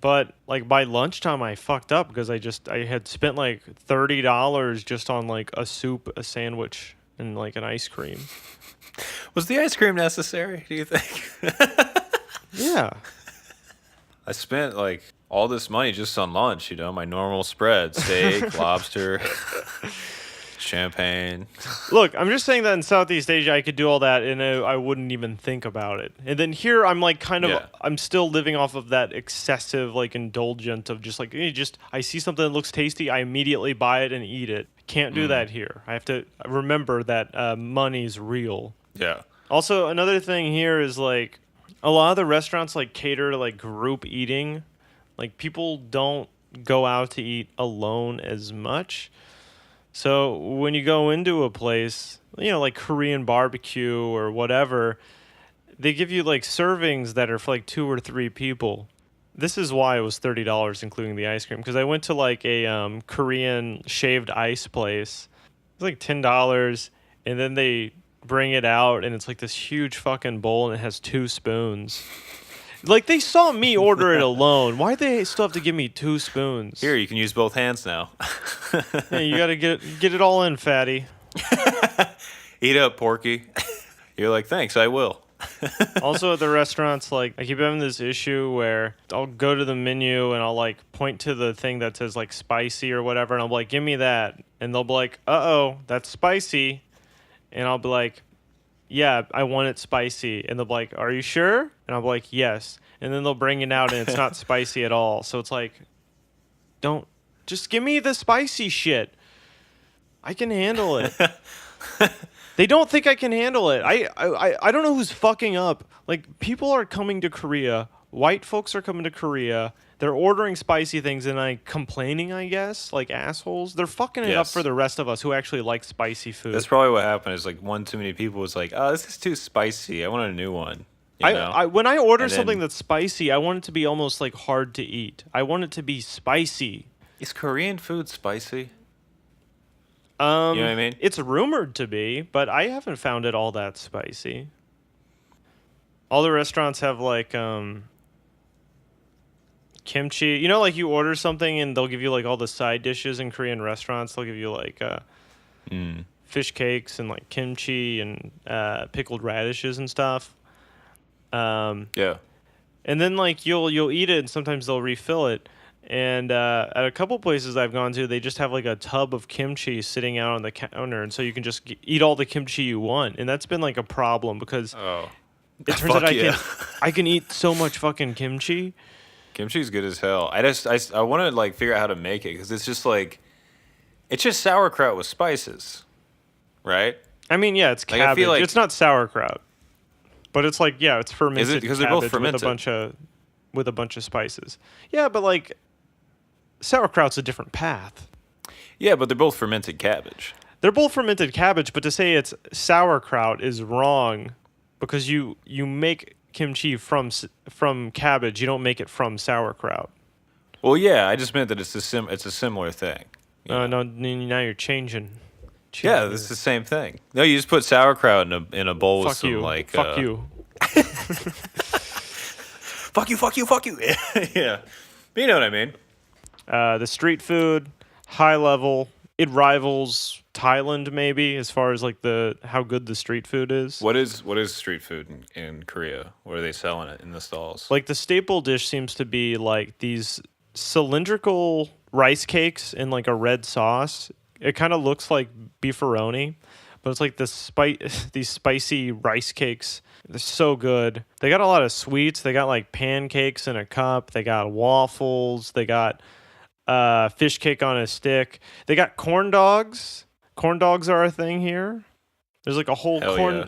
But like by lunchtime I fucked up because I had spent like $30 just on like a soup, a sandwich, and like an ice cream. Was the ice cream necessary, do you think? Yeah. I spent like all this money just on lunch, my normal spread, steak, lobster, champagne. Look, I'm just saying that in Southeast Asia I could do all that and I wouldn't even think about it. And then here I'm like I'm still living off of that excessive like indulgent of just like I see something that looks tasty, I immediately buy it and eat it. Can't do that here. I have to remember that money's real. Yeah. Also, another thing here is like a lot of the restaurants like cater to like group eating. Like people don't go out to eat alone as much. So when you go into a place, like Korean barbecue or whatever, they give you like servings that are for like 2 or 3 people. This is why it was $30 including the ice cream, because I went to like a Korean shaved ice place. It was like $10 and then they bring it out and it's like this huge fucking bowl and it has 2 spoons. Like they saw me order it alone. Why they still have to give me 2 spoons? Here, you can use both hands now. Yeah, you gotta get it all in, fatty. Eat up, Porky. You're like, thanks, I will. Also at the restaurants, like I keep having this issue where I'll go to the menu and I'll like point to the thing that says like spicy or whatever, and I'll be like, give me that, and they'll be like, uh-oh, that's spicy, and I'll be like, yeah, I want it spicy, and they'll be like, are you sure? And I'll be like, yes, and then they'll bring it out and it's not spicy at all. So it's like, don't just give me the spicy shit. I can handle it. They don't think I can handle it. I don't know who's fucking up. Like, people are coming to Korea. White folks are coming to Korea. They're ordering spicy things and complaining, I guess, like assholes. They're fucking it up Yes. for the rest of us who actually like spicy food. That's probably what happened. Is like one too many people was like, oh, this is too spicy. I want a new one. You know? When I order And something then- that's spicy, I want it to be almost like hard to eat. I want it to be spicy. Is Korean food spicy? You know what I mean? It's rumored to be, but I haven't found it all that spicy. All the restaurants have like kimchi. You know, like you order something and they'll give you like all the side dishes in Korean restaurants. They'll give you like fish cakes and like kimchi and pickled radishes and stuff. Yeah. And then like you'll eat it and sometimes they'll refill it. And at a couple places I've gone to, they just have like a tub of kimchi sitting out on the counter, and so you can just eat all the kimchi you want. And that's been like a problem because Oh. it turns out Fuck yeah. I can eat so much fucking kimchi. Kimchi's good as hell. I want to like figure out how to make it because it's just sauerkraut with spices, right? I mean, yeah, it's Like, I cabbage. feel like- It's not sauerkraut, but it's like it's fermented. Is it? Because they're cabbage both fermented. with a bunch of spices. Yeah, but like sauerkraut's a different path. Yeah, but they're both fermented cabbage. They're both fermented cabbage, but to say it's sauerkraut is wrong because you make kimchi from cabbage. You don't make it from sauerkraut. Well, yeah, I just meant that it's a similar thing. No, now you're changing. Yeah, this is the same thing. No, you just put sauerkraut in a bowl with Fuck some you. like Fuck you. fuck you. Yeah, but you know what I mean. The street food, high level. It rivals Thailand maybe, as far as like the how good the street food is. What is street food in Korea? What are they selling it in the stalls? Like the staple dish seems to be like these cylindrical rice cakes in like a red sauce. It kind of looks like beefaroni, but it's like these spicy rice cakes. They're so good. They got a lot of sweets. They got like pancakes in a cup. They got waffles. They got fish cake on a stick. They got corn dogs. Corn dogs are a thing here. There's like a whole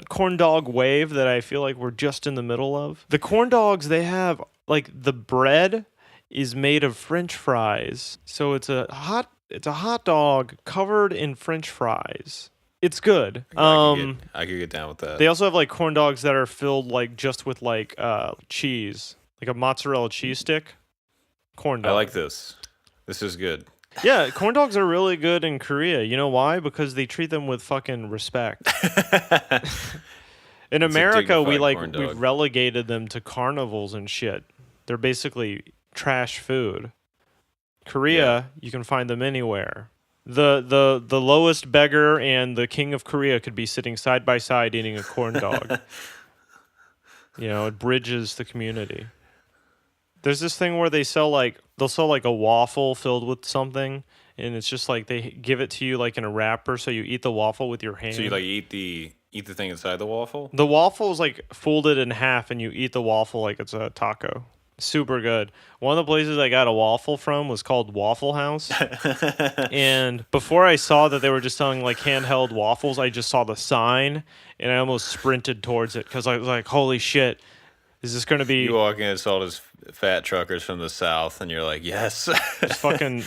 corn dog wave that I feel like we're just in the middle of. The corn dogs, they have like the bread is made of French fries. So it's a hot dog covered in French fries. It's good. I could get down with that. They also have like corn dogs that are filled like just with like cheese, like a mozzarella cheese stick. Corn dog. I like this. This is good. Yeah, corn dogs are really good in Korea. You know why? Because they treat them with fucking respect. In America, we've relegated them to carnivals and shit. They're basically trash food. Korea, you can find them anywhere. The lowest beggar and the king of Korea could be sitting side by side eating a corn dog. It bridges the community. There's this thing where they'll sell like a waffle filled with something, and it's just like they give it to you like in a wrapper, so you eat the waffle with your hand. So you like eat the thing inside the waffle? The waffle is like folded in half, and you eat the waffle like it's a taco. Super good. One of the places I got a waffle from was called Waffle House. And before I saw that they were just selling like handheld waffles, I just saw the sign, and I almost sprinted towards it because I was like, holy shit. Is this going to be... You walk in and saw these fat truckers from the South, and you're like, yes. Just fucking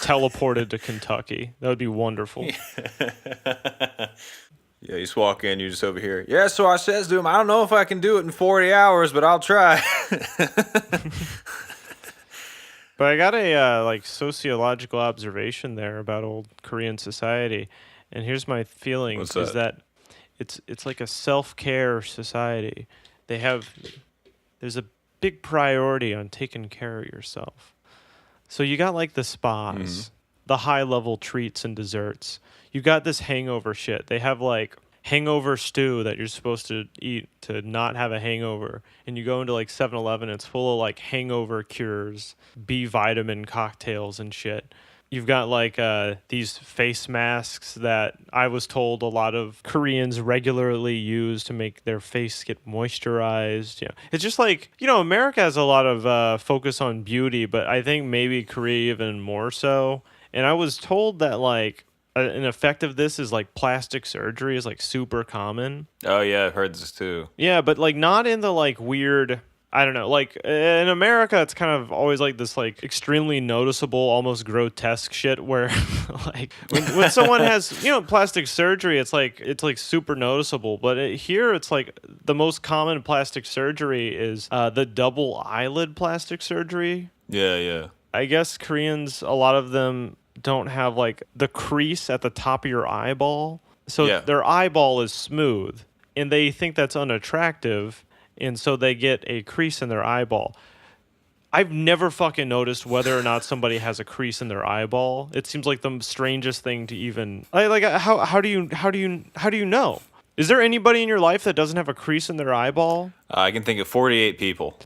teleported to Kentucky. That would be wonderful. Yeah, you just walk in, you're just over here. Yeah, so I says to him, I don't know if I can do it in 40 hours, but I'll try. But I got a like sociological observation there about old Korean society. And here's my feeling. What's is that it's like a self-care society. There's a big priority on taking care of yourself. So you got like the spas, the high-level treats and desserts. You got this hangover shit. They have like hangover stew that you're supposed to eat to not have a hangover. And you go into like 7-Eleven, it's full of like hangover cures, B vitamin cocktails and shit. You've got like these face masks that I was told a lot of Koreans regularly use to make their face get moisturized. It's just like, America has a lot of focus on beauty, but I think maybe Korea even more so. And I was told that like an effect of this is like plastic surgery is like super common. Oh yeah, I've heard this too. Yeah, but like not in the like weird... I don't know, like in America, it's kind of always like this like extremely noticeable, almost grotesque shit where like when someone has, plastic surgery, it's like super noticeable. But here it's like the most common plastic surgery is the double eyelid plastic surgery. Yeah. I guess Koreans, a lot of them don't have like the crease at the top of your eyeball. So their eyeball is smooth and they think that's unattractive. And so they get a crease in their eyeball. I've never fucking noticed whether or not somebody has a crease in their eyeball. It seems like the strangest thing to even how do you know? Is there anybody in your life that doesn't have a crease in their eyeball? I can think of 48 people.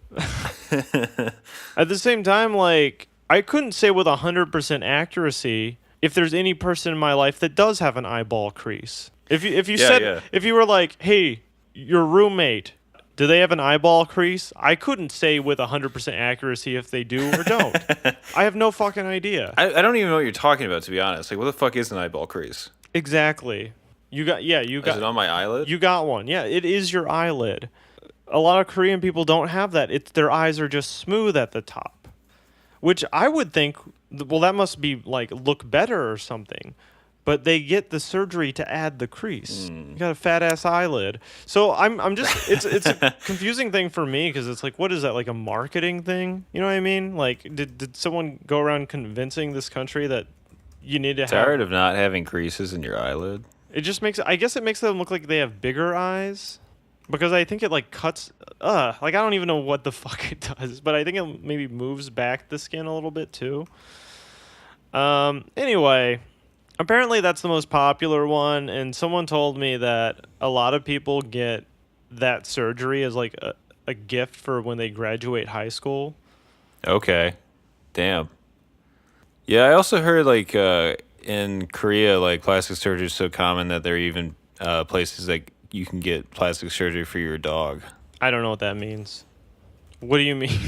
At the same time, like I couldn't say with 100% accuracy if there's any person in my life that does have an eyeball crease. If you were like, hey, your roommate, do they have an eyeball crease? I couldn't say with 100% accuracy if they do or don't. I have no fucking idea. I don't even know what you're talking about, to be honest. Like, what the fuck is an eyeball crease? Exactly. You got. Is it on my eyelid? You got one. Yeah, it is your eyelid. A lot of Korean people don't have that. Their eyes are just smooth at the top, which I would think, well, that must be like look better or something. But they get the surgery to add the crease. You got a fat ass eyelid. So I'm just it's a confusing thing for me because it's like, what is that, like a marketing thing? You know what I mean? Like did someone go around convincing this country that you need to tired of not having creases in your eyelid? It just makes I guess it makes them look like they have bigger eyes. Because I think it like cuts like I don't even know what the fuck it does, but I think it maybe moves back the skin a little bit too. Anyway, Apparently, that's the most popular one, and someone told me that a lot of people get that surgery as like a gift for when they graduate high school. Okay. Damn. Yeah, I also heard like in Korea, like plastic surgery is so common that there are even places like you can get plastic surgery for your dog. I don't know what that means. What do you mean?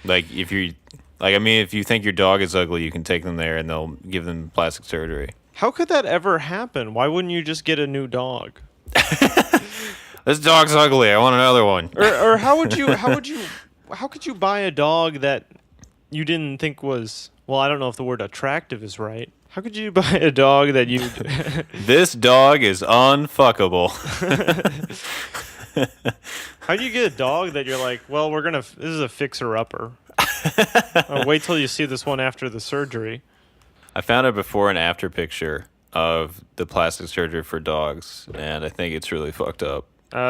Like if you, like I mean, if you think your dog is ugly, you can take them there and they'll give them plastic surgery. How could that ever happen? Why wouldn't you just get a new dog? This dog's ugly. I want another one. Or how could you buy a dog that you didn't think was, well, I don't know if the word attractive is right. How could you buy a dog that you This dog is unfuckable. How do you get a dog that you're like, well, this is a fixer upper. Wait till you see this one after the surgery. I found a before and after picture of the plastic surgery for dogs, and I think it's really fucked up.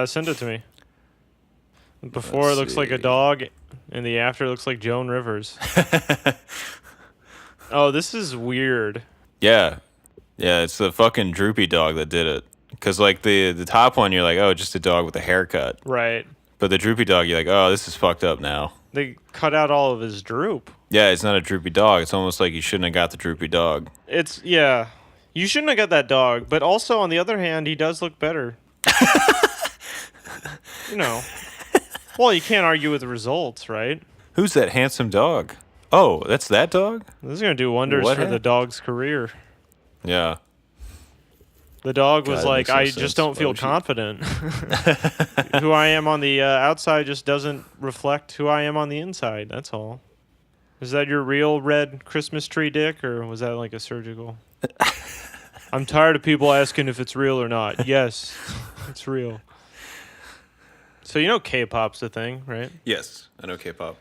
Send it to me. Before Let's it looks like a see. dog, and the after looks like Joan Rivers. Oh, this is weird. Yeah, yeah, it's the fucking droopy dog that did it. Cause like the top one, you're like, oh, just a dog with a haircut. Right. But the droopy dog, you're like, oh, this is fucked up now. They cut out all of his droop. Yeah, it's not a droopy dog. It's almost like you shouldn't have got the droopy dog. Yeah. You shouldn't have got that dog, but also on the other hand, he does look better. You know. Well, you can't argue with the results, right? Who's that handsome dog? Oh, that's that dog? This is going to do wonders What for the happened? dog's career. Yeah. The dog was God, it like, makes no I sense. just don't Why feel would you- confident. Who I am on the outside just doesn't reflect who I am on the inside. That's all. Is that your real red Christmas tree dick, or was that like a surgical? I'm tired of people asking if it's real or not. Yes, it's real. So you know K-pop's a thing, right? Yes, I know K-pop.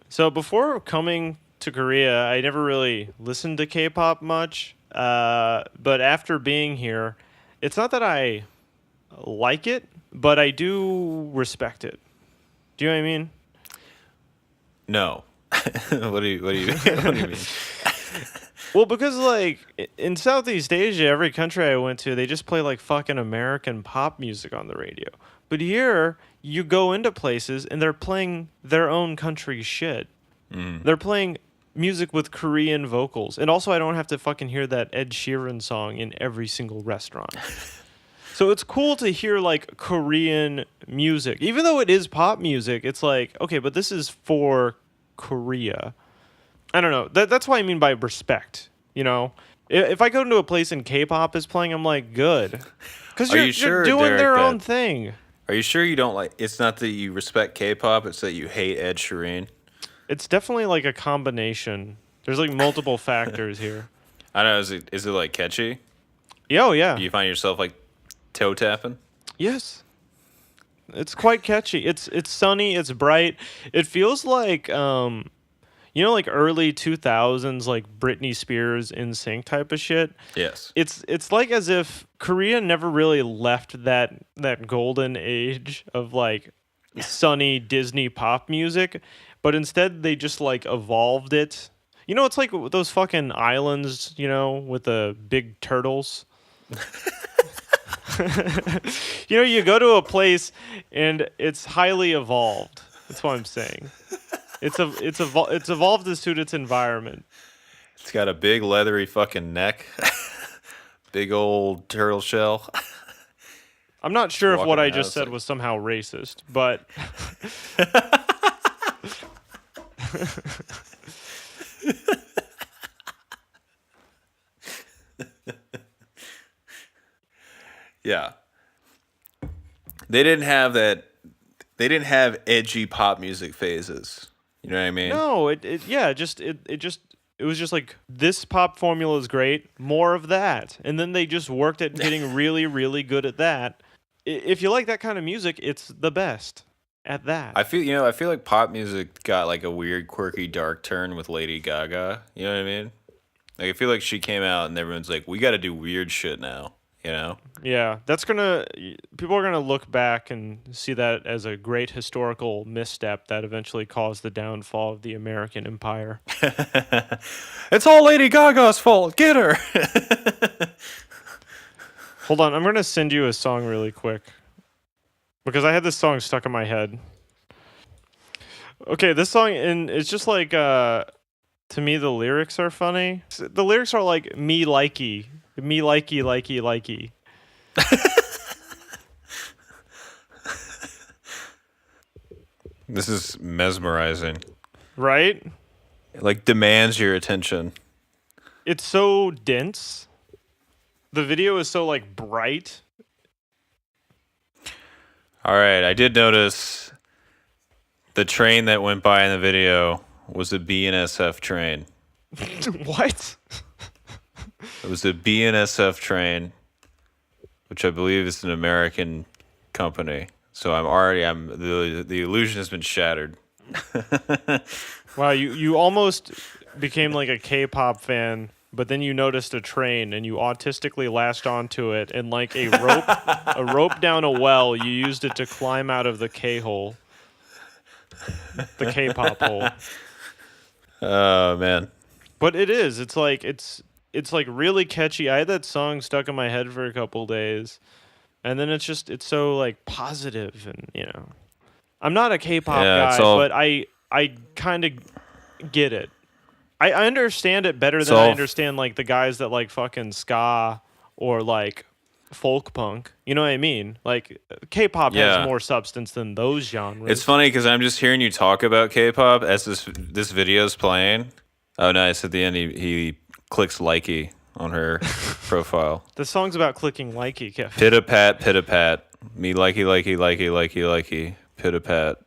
So before coming to Korea, I never really listened to K-pop much. But after being here, it's not that I like it, but I do respect it. Do you know what I mean? No. What do you what do you mean? Well, because like in Southeast Asia, every country I went to, they just play like fucking American pop music on the radio. But here, you go into places and they're playing their own country shit. They're playing music with Korean vocals. And also, I don't have to fucking hear that Ed Sheeran song in every single restaurant. So it's cool to hear like Korean music. Even though it is pop music, it's like, okay, but this is for Korea. I don't know. That's what I mean by respect, you know? If I go into a place and K-pop is playing, I'm like, good. Because Are you're, you sure, you're doing Derek, their own that- thing. Are you sure you don't like? It's not that you respect K-pop; it's that you hate Ed Sheeran. It's definitely like a combination. There's like multiple factors here. I don't know. Is it like catchy? Yeah, oh, yeah. Do you find yourself like toe tapping? Yes. It's quite catchy. It's sunny, it's bright. It feels like you know, like early 2000s like Britney Spears in sync type of shit. Yes. It's like as if Korea never really left that golden age of like sunny Disney pop music, but instead they just like evolved it. You know, it's like those fucking islands, you know, with the big turtles. You know, you go to a place and it's highly evolved. That's what I'm saying. It's evolved to suit its environment. It's got a big leathery fucking neck, big old turtle shell. I'm not sure if walking what I around, just it's said like- was somehow racist, but Yeah. They didn't have that. They didn't have edgy pop music phases. You know what I mean? no, it was just like this pop formula is great, more of that. And then they just worked at getting really really good at that. If you like that kind of music, it's the best at that. I feel like pop music got like a weird, quirky, dark turn with Lady Gaga. You know what I mean? Like I feel like she came out and everyone's like, we got to do weird shit now. you know? Yeah, people are gonna look back and see that as a great historical misstep that eventually caused the downfall of the American empire. It's all Lady Gaga's fault. Get her. Hold on, I'm gonna send you a song really quick because I had this song stuck in my head. Okay, this song, and it's just like to me the lyrics are funny. The lyrics are like me likey, likey. This is mesmerizing. Right? It, like, demands your attention. It's so dense. The video is so like bright. All right, I did notice the train that went by in the video was a BNSF train. What? It was a BNSF train, which I believe is an American company. So the illusion has been shattered. Wow, you almost became like a K-pop fan, but then you noticed a train and you autistically lashed onto it, and like a rope down a well, you used it to climb out of the K-hole. The K-pop hole. Oh man. But it's like really catchy. I had that song stuck in my head for a couple days. And then it's so like positive, and I'm not a K-pop guy, but I kind of get it. I understand it better than I understand like the guys that like fucking ska or like folk punk. You know what I mean? Like K-pop has more substance than those genres. It's funny because I'm just hearing you talk about K-pop as this video's playing. Oh, nice! At the end, he clicks likey on her profile. The song's about clicking likey, Kevin. Pitta pat, me likey, pitta pat.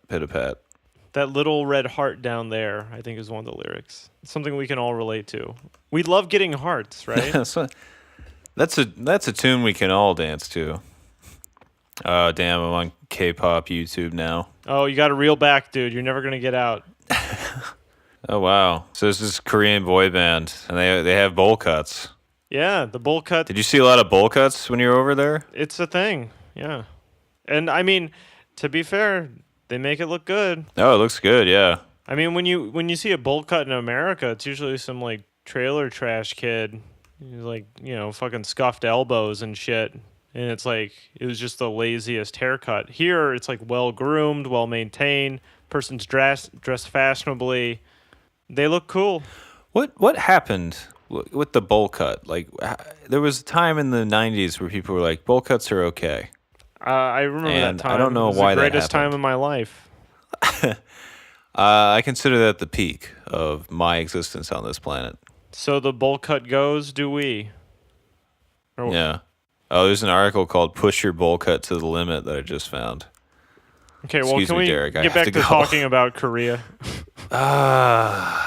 That little red heart down there, I think, is one of the lyrics. It's something we can all relate to. We love getting hearts, right? That's a tune we can all dance to. Oh, damn, I'm on K-pop YouTube now. Oh, you got to reel back, dude. You're never going to get out. Oh, wow. So this is Korean boy band, and they have bowl cuts. Yeah, the bowl cut. Did you see a lot of bowl cuts when you were over there? It's a thing, yeah. And, I mean, to be fair, they make it look good. Oh, it looks good, yeah. I mean, when you see a bowl cut in America, it's usually some, like, trailer trash kid. He's like, fucking scuffed elbows and shit. And it's like, it was just the laziest haircut. Here, it's like well-groomed, well-maintained. Person's dressed fashionably. They look cool. What happened with the bowl cut? Like, there was a time in the 90s where people were like, bowl cuts are okay. I remember that time. I don't know why that happened. The greatest time in my life. I consider that the peak of my existence on this planet. So the bowl cut goes, do we? Yeah. Oh, there's an article called "Push Your Bowl Cut to the Limit" that I just found. Okay, well, Excuse can me, we Derek, get back to talking about Korea? I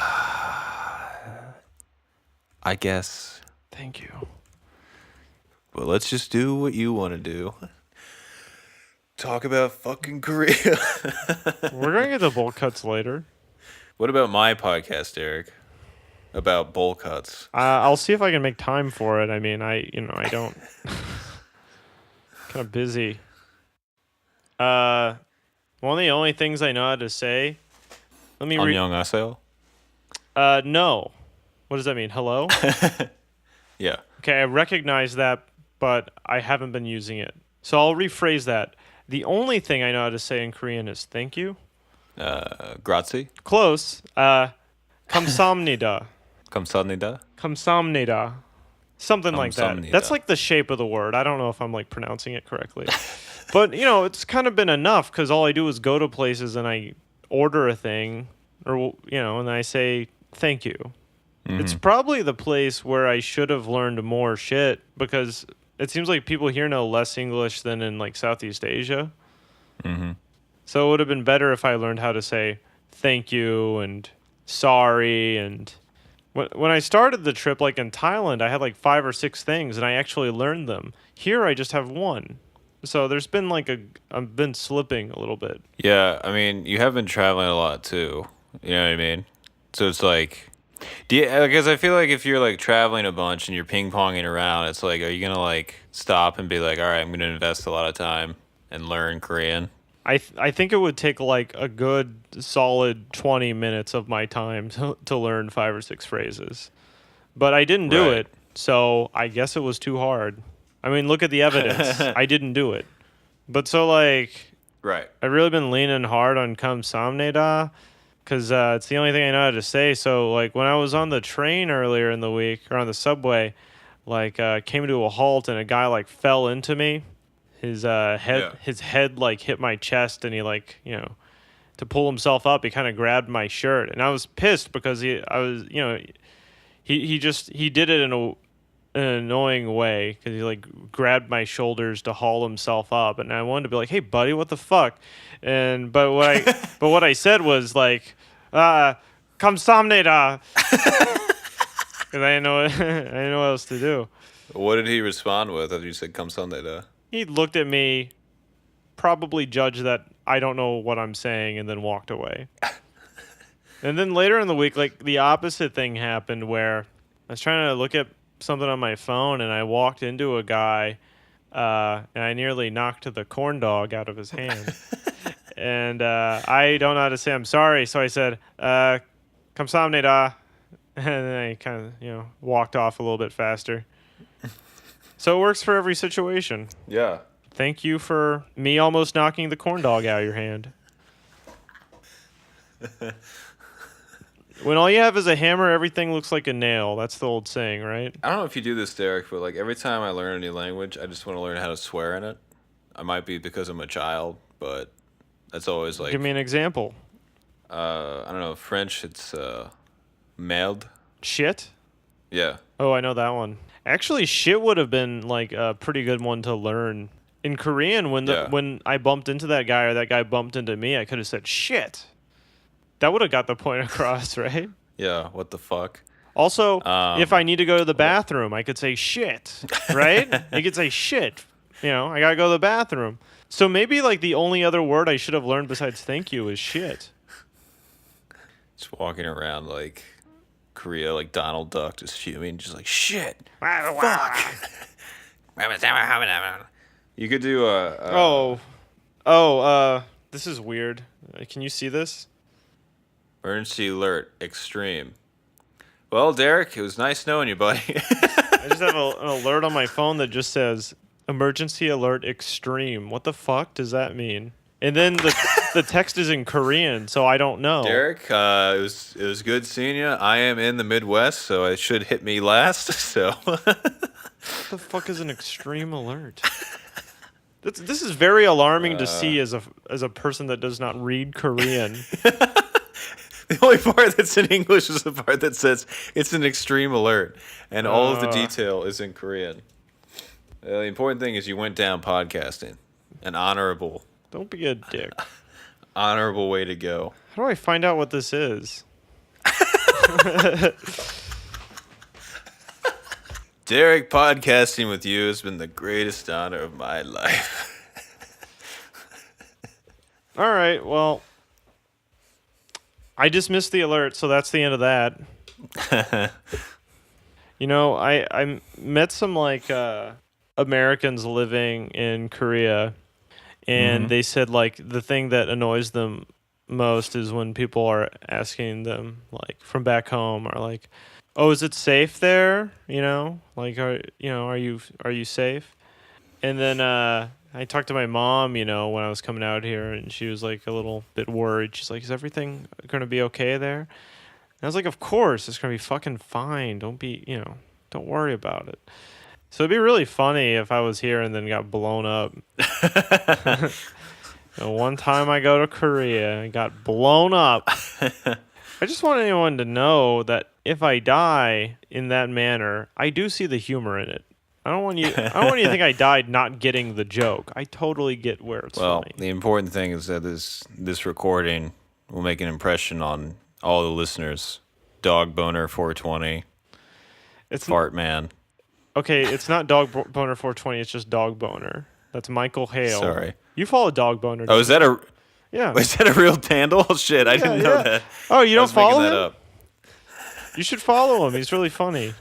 guess. Thank you. Well, let's just do what you want to do. Talk about fucking Korea. We're going to get the bowl cuts later. What about my podcast, Derek? About bowl cuts. I'll see if I can make time for it. I mean, I don't. Kind of busy. One of the only things I know how to say. Let me read. 안녕하세요. No. What does that mean? Hello? Yeah. Okay, I recognize that, but I haven't been using it. So I'll rephrase that. The only thing I know how to say in Korean is thank you. Grazie. Close. 감사합니다. 감사합니다. 감사합니다. Something like that. 감사합니다. That's like the shape of the word. I don't know if I'm like pronouncing it correctly. But, it's kind of been enough because all I do is go to places and I order a thing or, and I say thank you. Mm-hmm. It's probably the place where I should have learned more shit because it seems like people here know less English than in like Southeast Asia. Mm-hmm. So it would have been better if I learned how to say thank you and sorry. And when I started the trip, like in Thailand, I had like 5 or 6 things and I actually learned them. Here, I just have one. So there's been like I've been slipping a little bit. Yeah, I mean, you have been traveling a lot too. You know what I mean? So it's like, Because I feel like if you're like traveling a bunch and you're ping ponging around, it's like, are you gonna like stop and be like, all right, I'm gonna invest a lot of time and learn Korean? I think it would take like a good solid 20 minutes of my time to learn 5 or 6 phrases. But I didn't do Right. it, so I guess it was too hard. I mean, look at the evidence. I didn't do it. But so like Right. I've really been leaning hard on kamsamnida because it's the only thing I know how to say. So like when I was on the train earlier in the week or on the subway, like came to a halt and a guy like fell into me. Yeah. His head like hit my chest and he like to pull himself up he kind of grabbed my shirt and I was pissed because he did it in an annoying way because he like grabbed my shoulders to haul himself up and I wanted to be like, hey buddy, what the fuck, and but what I said was like kamsamnida because I didn't know I didn't know what else to do. What did he respond with after you said "come Sunday"? He looked at me, probably judged that I don't know what I'm saying, and then walked away. And then later in the week, like the opposite thing happened where I was trying to look at something on my phone and I walked into a guy and I nearly knocked the corn dog out of his hand. And I don't know how to say I'm sorry, so I said, kamsamnida. And then I kind of, walked off a little bit faster. So it works for every situation. Yeah. Thank you for me almost knocking the corn dog out of your hand. When all you have is a hammer, everything looks like a nail. That's the old saying, right? I don't know if you do this, Derek, but like every time I learn a new language, I just want to learn how to swear in it. I might be because I'm a child, but that's always like Give me an example. I don't know, French. It's merde. Shit? Yeah. Oh, I know that one. Actually, shit would have been like a pretty good one to learn. In Korean, when I bumped into that guy or that guy bumped into me, I could have said shit. That would have got the point across, right? Yeah. What the fuck? Also, if I need to go to the bathroom, I could say shit, right? I could say shit. I gotta go to the bathroom. So maybe like the only other word I should have learned besides thank you is shit. Just walking around like Korea, like Donald Duck, just fuming, just like shit. Fuck. You could do this is weird. Can you see this? emergency alert extreme. Well, Derek, it was nice knowing you, buddy. I just have an alert on my phone that just says emergency alert extreme. What the fuck does that mean? And then the text is in Korean, so I don't know. Derek, it was good seeing you. I am in the Midwest, so it should hit me last. So. What the fuck is an extreme alert? This is very alarming to see as a person that does not read Korean. The only part that's in English is the part that says it's an extreme alert, and all of the detail is in Korean. The important thing is you went down podcasting, an honorable Don't be a dick. honorable way to go. How do I find out what this is? Derek, podcasting with you has been the greatest honor of my life. All right, well, I dismissed the alert, so that's the end of that. I met some like Americans living in Korea, and they said like the thing that annoys them most is when people are asking them like from back home are like, "Oh, is it safe there?" Like are you safe? And then I talked to my mom, when I was coming out here, and she was like a little bit worried. She's like, "Is everything going to be okay there?" And I was like, "Of course, it's going to be fucking fine. Don't worry about it." So it'd be really funny if I was here and then got blown up. One time I go to Korea and got blown up. I just want anyone to know that if I die in that manner, I do see the humor in it. I don't want you to think I died not getting the joke. I totally get where it's funny. The important thing is that this recording will make an impression on all the listeners. Dog Boner 420. It's Fart Man. Okay, it's not Dog Boner 420, it's just Dog Boner. That's Michael Hale. Sorry. You follow Dog Boner. Oh, is that a Yeah. Is that a real handle? Shit, I didn't know that. Oh, you I don't was making follow that him? up. You should follow him. He's really funny.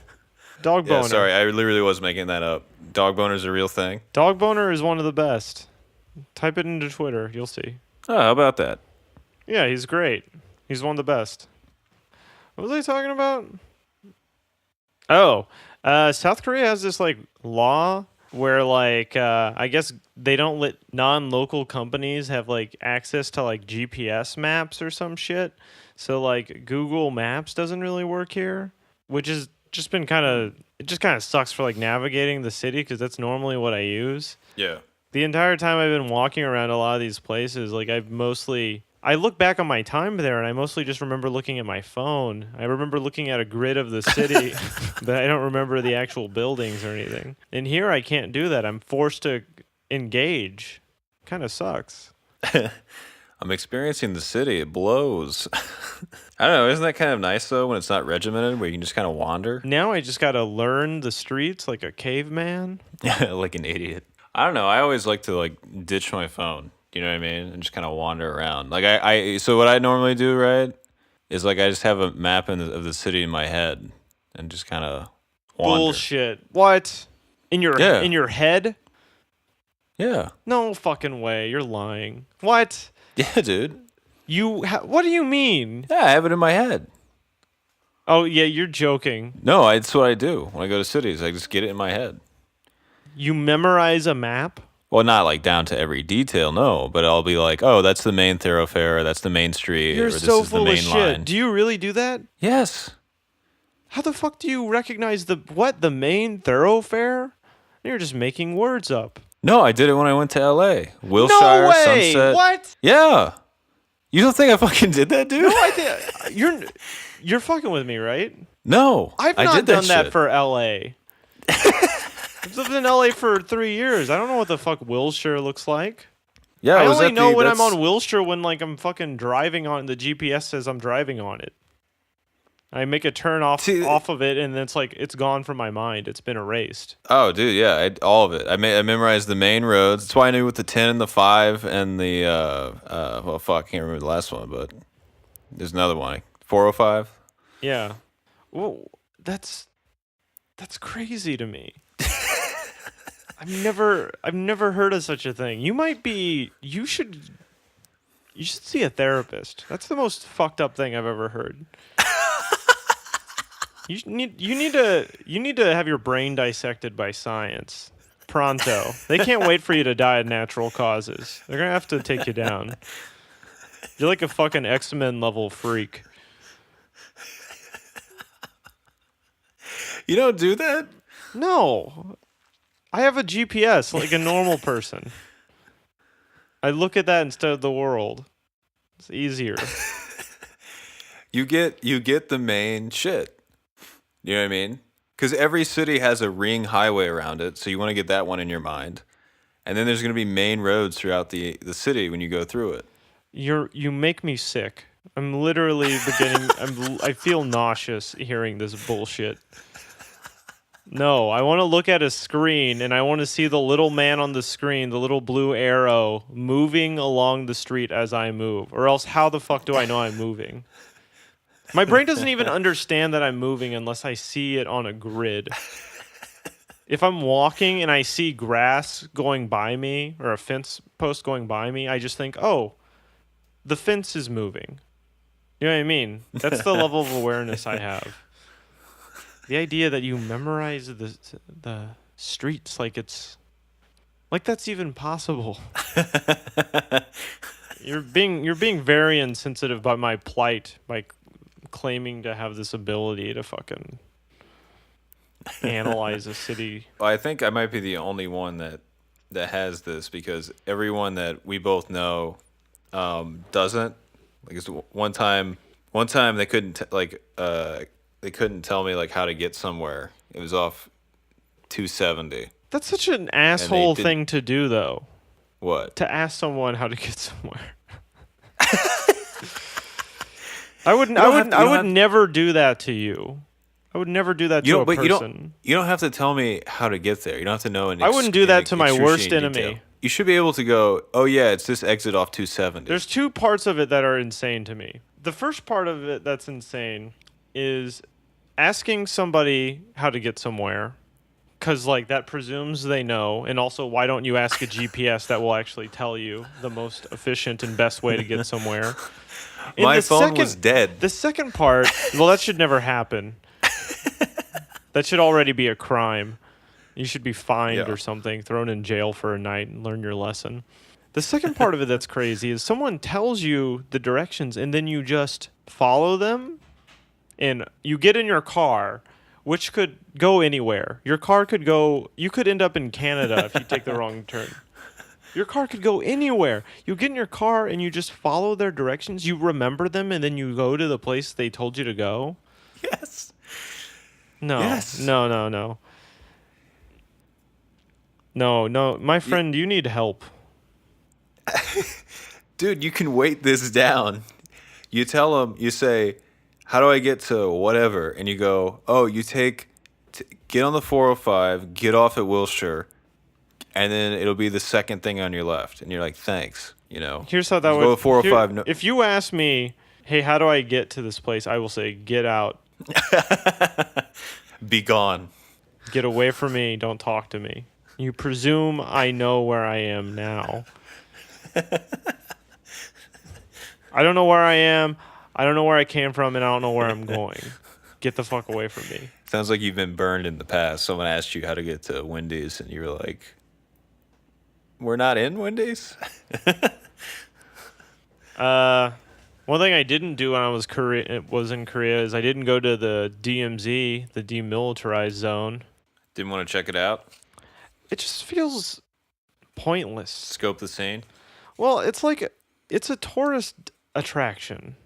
Dog Yeah, boner. sorry, I literally was making that up. Dog boner's a real thing. Dog boner is one of the best. Type it into Twitter. You'll see. Oh, how about that? Yeah, he's great. He's one of the best. What was I talking about? Oh, South Korea has this like law where like I guess they don't let non-local companies have like access to like GPS maps or some shit. So like Google Maps doesn't really work here, which is just been it just kind of sucks for like navigating the city because that's normally what I use. Yeah. The entire time I've been walking around a lot of these places, like I look back on my time there and I mostly just remember looking at my phone. I remember looking at a grid of the city, but I don't remember the actual buildings or anything. And here I can't do that. I'm forced to engage. Kind of sucks. I'm experiencing the city. It blows. I don't know. Isn't that kind of nice though when it's not regimented, where you can just kind of wander? Now I just got to learn the streets like a caveman. Like an idiot. I don't know. I always like to like ditch my phone. You know what I mean? And just kind of wander around. Like so what I normally do, right, is like I just have a map of the city in my head and just kind of wander. Bullshit. What? In your head? Yeah. No fucking way. You're lying. What? Yeah, dude. What do you mean? Yeah, I have it in my head. Oh, yeah, you're joking. No, it's what I do when I go to cities. I just get it in my head. You memorize a map? Well, not like down to every detail, no. But I'll be like, oh, that's the main thoroughfare, or that's the main street, You're or this so is the full of main shit. line. Do you really do that? Yes. How the fuck do you recognize the main thoroughfare? You're just making words up. No, I did it when I went to L.A. Wilshire, No way! Sunset. What? Yeah. You don't think I fucking did that, dude? No, I did. You're fucking with me, right? No. I've I not did done that shit. for LA. I've lived in LA for 3 years. I don't know what the fuck Wilshire looks like. Yeah, I was only at know the- when I'm that's- on Wilshire when like I'm fucking driving on the GPS says I'm driving on it. I make a turn off of it and then it's like it's gone from my mind. It's been erased. Oh, dude, yeah, all of it. I memorized the main roads. That's why I knew what the 10 and the 5 and the well, fuck, I can't remember the last one, but there's another one. 405. Yeah. Well, that's crazy to me. I've never heard of such a thing. You should see a therapist. That's the most fucked up thing I've ever heard. You need to have your brain dissected by science. Pronto. They can't wait for you to die of natural causes. They're gonna have to take you down. You're like a fucking X-Men level freak. You don't do that? No. I have a GPS like a normal person. I look at that instead of the world. It's easier. You get the main shit. You know what I mean? Because every city has a ring highway around it, so you want to get that one in your mind. And then there's going to be main roads throughout the city when you go through it. You make me sick. I'm literally beginning. I feel nauseous hearing this bullshit. No, I want to look at a screen and I want to see the little man on the screen, the little blue arrow, moving along the street as I move. Or else, how the fuck do I know I'm moving? My brain doesn't even understand that I'm moving unless I see it on a grid. If I'm walking and I see grass going by me or a fence post going by me, I just think, oh, the fence is moving. You know what I mean? That's the level of awareness I have. The idea that you memorize the streets like that's even possible. You're being very insensitive by my plight by claiming to have this ability to fucking analyze a city. Well, I think I might be the only one that has this because everyone that we both know doesn't. Like it's one time they couldn't they couldn't tell me like how to get somewhere. It was off 270. That's such an asshole did- thing to do, though. What? To ask someone how to get somewhere. I would never do that to you. I would never do that to a person. You don't have to tell me how to get there. You don't have to know. I wouldn't do that to my worst enemy. Detail. You should be able to go, oh yeah, it's this exit off 270. There's two parts of it that are insane to me. The first part of it that's insane is asking somebody how to get somewhere, because like that presumes they know, and also why don't you ask a GPS that will actually tell you the most efficient and best way to get somewhere? And My phone was dead. The second part, well, that should never happen. That should already be a crime. You should be fined Yeah. or something, thrown in jail for a night, and learn your lesson. The second part of it that's crazy is someone tells you the directions and then you just follow them, and you get in your car, which could go anywhere. Your car could go, you could end up in Canada if you take the wrong turn. Your car could go anywhere. You get in your car and you just follow their directions. You remember them and then you go to the place they told you to go. Yes. No, Yes. no. No, my friend, you need help. Dude, you can wait this down. You tell them, you say, how do I get to whatever? And you go, oh, you get on the 405, get off at Wilshire, and then it'll be the second thing on your left. And you're like, thanks, you know. Here's how that You would go to 405. No, If you ask me, hey, how do I get to this place? I will say, get out. be gone. Get away from me. Don't talk to me. You presume I know where I am now. I don't know where I am. I don't know where I came from, and I don't know where I'm going. Get the fuck away from me. Sounds like you've been burned in the past. Someone asked you how to get to Wendy's, and you were like, we're not in Wendy's? One thing I didn't do when I was in Korea is I didn't go to the DMZ, the demilitarized zone. Didn't want to check it out? It just feels pointless. Scope the scene? Well, it's a tourist attraction.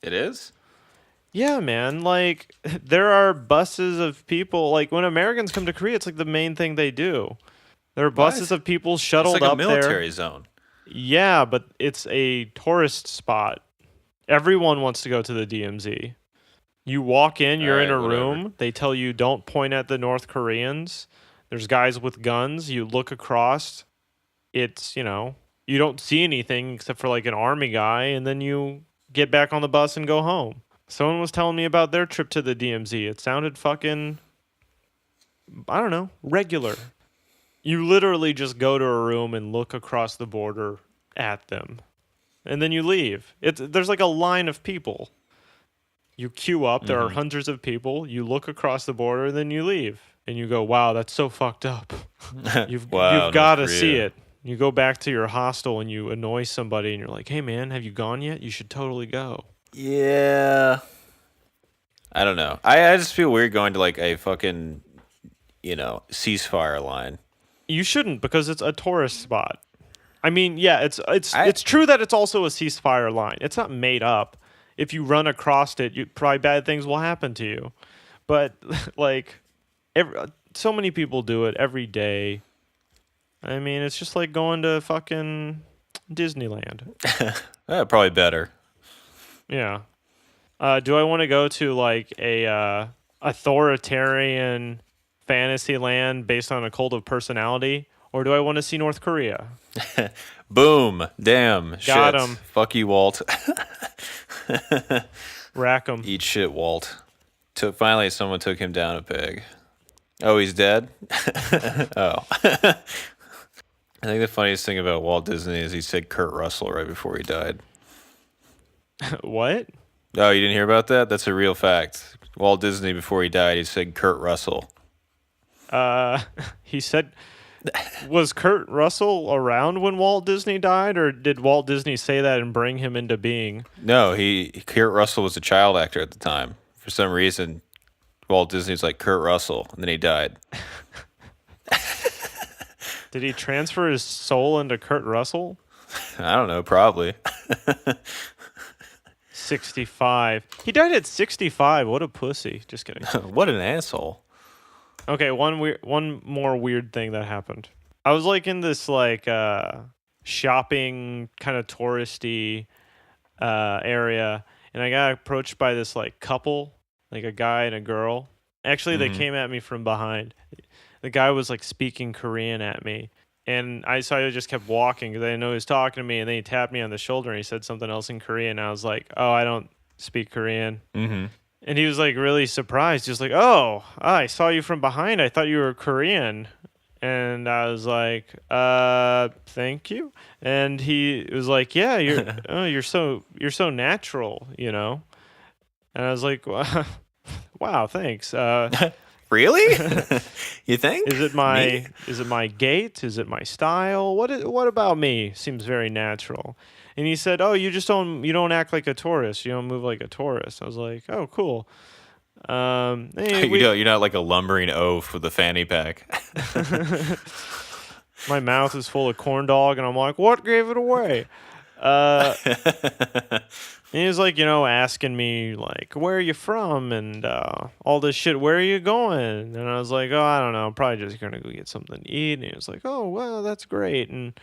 It is? Yeah, man. Like, there are buses of people. Like, when Americans come to Korea, it's like the main thing they do. There are buses of people shuttled It's like a up there. military zone. Yeah, but it's a tourist spot. Everyone wants to go to the DMZ. You walk in, you're in a Alright, whatever. room. They tell you don't point at the North Koreans. There's guys with guns. You look across. It's, you don't see anything except for like an army guy, and then you get back on the bus and go home. Someone was telling me about their trip to the DMZ. It sounded fucking, I don't know, regular. You literally just go to a room and look across the border at them, and then you leave. There's like a line of people. You queue up. There are hundreds of people. You look across the border, then you leave, and you go, "Wow, that's so fucked up." You've Wow, got to North see Korea. it. You go back to your hostel and you annoy somebody, and you're like, "Hey, man, have you gone yet? You should totally go." Yeah. I don't know. I just feel weird going to like a fucking, ceasefire line. You shouldn't, because it's a tourist spot. I mean, yeah, it's true that it's also a ceasefire line. It's not made up. If you run across it, probably bad things will happen to you. But like, so many people do it every day. I mean, it's just like going to fucking Disneyland. Probably better. Yeah. Do I want to go to like a authoritarian fantasy land based on a cult of personality, or do I want to see North Korea? Boom. Damn. Got Shit. 'em. Fuck you, Walt. Rack 'em. Eat shit, Walt. Finally, someone took him down a peg. Oh, he's dead? Oh. I think the funniest thing about Walt Disney is he said Kurt Russell right before he died. What? Oh, you didn't hear about that? That's a real fact. Walt Disney, before he died, he said Kurt Russell. He said, was Kurt Russell around when Walt Disney died, or did Walt Disney say that and bring him into being? No, Kurt Russell was a child actor at the time. For some reason, Walt Disney's like Kurt Russell, and then he died. Did he transfer his soul into Kurt Russell? I don't know, probably. 65. He died at 65. What a pussy. Just kidding. What an asshole. Okay, one more weird thing that happened. I was like in this like shopping kind of touristy area, and I got approached by this like couple, like a guy and a girl. Actually, they came at me from behind. The guy was like speaking Korean at me, and I just kept walking because I didn't know he was talking to me, and then he tapped me on the shoulder and he said something else in Korean. And I was like, "Oh, I don't speak Korean." Mm-hmm. And he was like really surprised. He was like, "Oh, I saw you from behind. I thought you were Korean." And I was like, thank you." And he was like, "Yeah, you're so natural, you know." And I was like, "Wow, thanks. Really? You think? Is it Me? my gait? Is it my style? What about me seems very natural?" And he said, "Oh, you don't act like a tourist. You don't move like a tourist." I was like, "Oh, cool." Hey, You don't. You're not like a lumbering oaf with a fanny pack. my mouth is full of corn dog, and I'm like, "What gave it away?" Uh, and he was like, asking me like, "Where are you from?" and all this shit. "Where are you going?" And I was like, "Oh, I don't know. I'm probably just gonna go get something to eat." And he was like, "Oh, well, that's great." And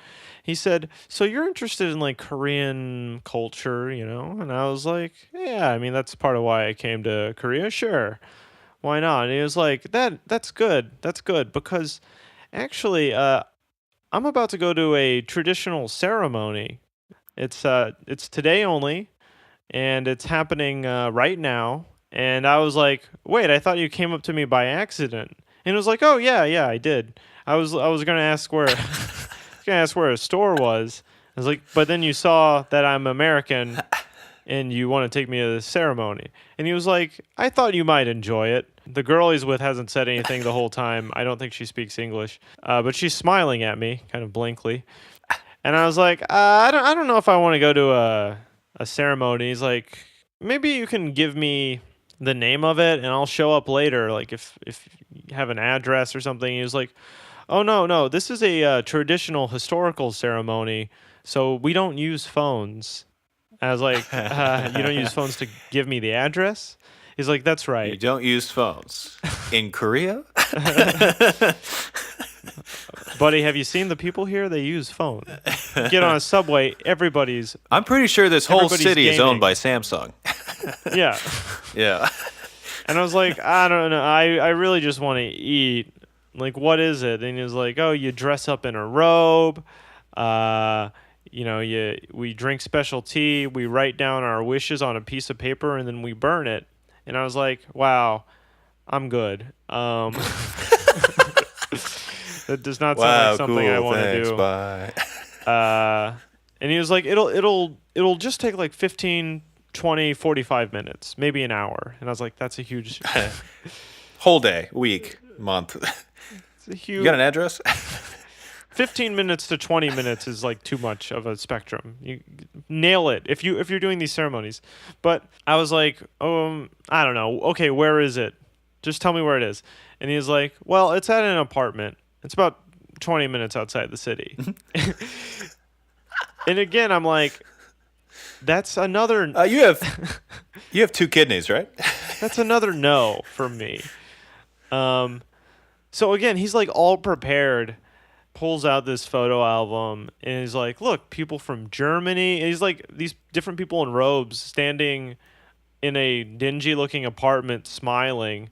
he said, "So you're interested in like Korean culture, you know?" And I was like, "Yeah, I mean that's part of why I came to Korea. Sure, why not?" And he was like, That's good. That's good because actually, I'm about to go to a traditional ceremony. It's today only, and it's happening right now." And I was like, "Wait, I thought you came up to me by accident." And it was like, "Oh yeah, yeah, I did. I was gonna ask where gonna ask where a store was." I was like, "But then you saw that I'm American and you want to take me to the ceremony." And he was like, "I thought you might enjoy it." The girl he's with hasn't said anything the whole time. I don't think she speaks English, but she's smiling at me, kind of blankly. And I was like, I don't know if I want to go to a ceremony. He's like, "Maybe you can give me the name of it, and I'll show up later. Like if you have an address or something." He was like, "Oh no, no, this is a traditional historical ceremony, so we don't use phones." I was like, "You don't use phones to give me the address?" He's like, "That's You right." don't use phones in Korea? "Buddy, have you seen the people here? They use phones. Get on a subway, I'm pretty sure this whole everybody's city is owned gaming." by Samsung. Yeah. Yeah. And I was like, "I don't know. I really just want to eat. Like, what is it?" And he was like, "Oh, you dress up in a robe. Uh, we drink special tea. We write down our wishes on a piece of paper, and then we burn it." And I was like, "Wow, I'm good. That does not sound like Wow, something I cool. want to Thanks. do." Bye. And he was like, it'll just take like 15, 20, 45 minutes, maybe an hour." And I was like, "That's a huge, Whole day, week, month. it's a You huge." got an address? 15 minutes to 20 minutes is like too much of a spectrum. You nail it if you're doing these ceremonies. But I was like, I don't know. Okay, where is it? Just tell me where it is." And he was like, "Well, it's at an apartment. It's about 20 minutes outside the city." And again, I'm like, that's another You have two kidneys, right? that's another no from me. So again, he's like all prepared, pulls out this photo album, and he's like, "Look, people from Germany." And he's like these different people in robes standing in a dingy looking apartment smiling.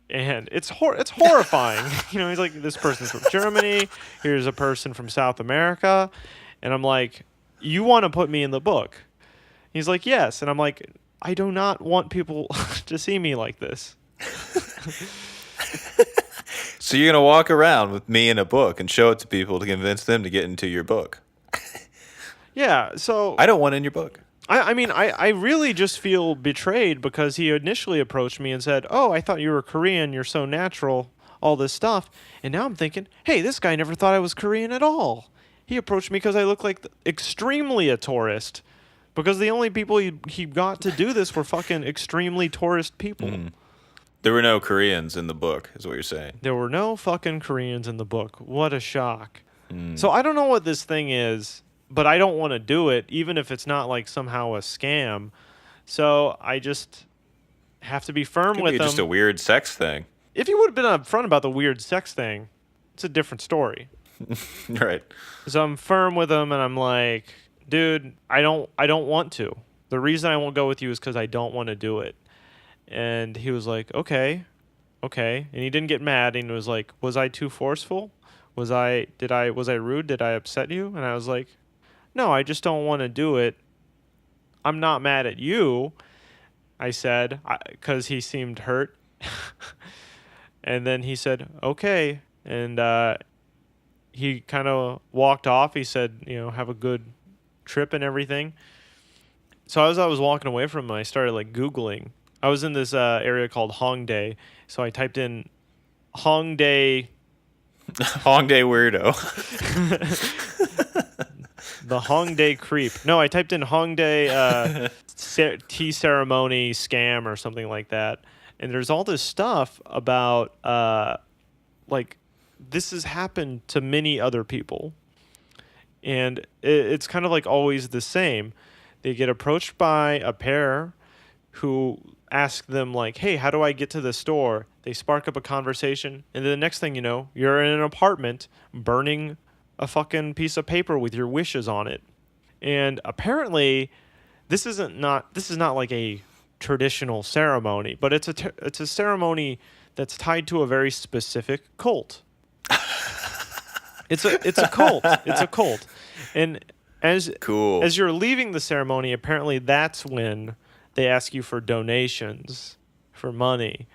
And it's horrifying. He's like, "This person's from Germany. Here's a person from South America." And I'm like, "You want to put me in the book?" He's like, "Yes." And I'm like, "I do not want people to see me like this." So you're gonna walk around with me in a book and show it to people to convince them to get into your book. Yeah, so I don't want in your book. I mean, I really just feel betrayed because he initially approached me and said, "Oh, I thought you were Korean. You're so natural, all this stuff." And now I'm thinking, hey, this guy never thought I was Korean at all. He approached me because I look like extremely a tourist, because the only people he got to do this were fucking extremely tourist people. There were no Koreans in the book, is what you're saying. There were no fucking Koreans in the book. What a shock. So I don't know what this thing is, but I don't want to do it, even if it's not like somehow a scam. So I just have to be firm Could with be him. just a weird sex thing. If you would have been upfront about the weird sex thing, it's a different story. Right. So I'm firm with him, and I'm like, "Dude, I don't want to. The reason I won't go with you is because I don't want to do it." And he was like, "Okay, okay." And he didn't get mad, and he was like, "Was I too forceful? Was I rude? Did I upset you?" And I was like, "No, I just don't want to do it. I'm not mad at you." I said, because he seemed hurt. And then he said, okay. And he kind of walked off. He said, have a good trip and everything. So as I was walking away from him, I started like Googling. I was in this area called Hongdae. So I typed in Hongdae, Hongdae weirdo. the Hongdae creep. No, I typed in Hongdae tea ceremony scam or something like that. And there's all this stuff about like this has happened to many other people. And it's kind of like always the same. They get approached by a pair who ask them like, hey, how do I get to the store? They spark up a conversation. And then the next thing you know, you're in an apartment burning a fucking piece of paper with your wishes on it. And apparently this is not like a traditional ceremony, but it's a ceremony that's tied to a very specific cult. It's a cult. It's a cult. And Cool. as you're leaving the ceremony, apparently that's when they ask you for donations, for money.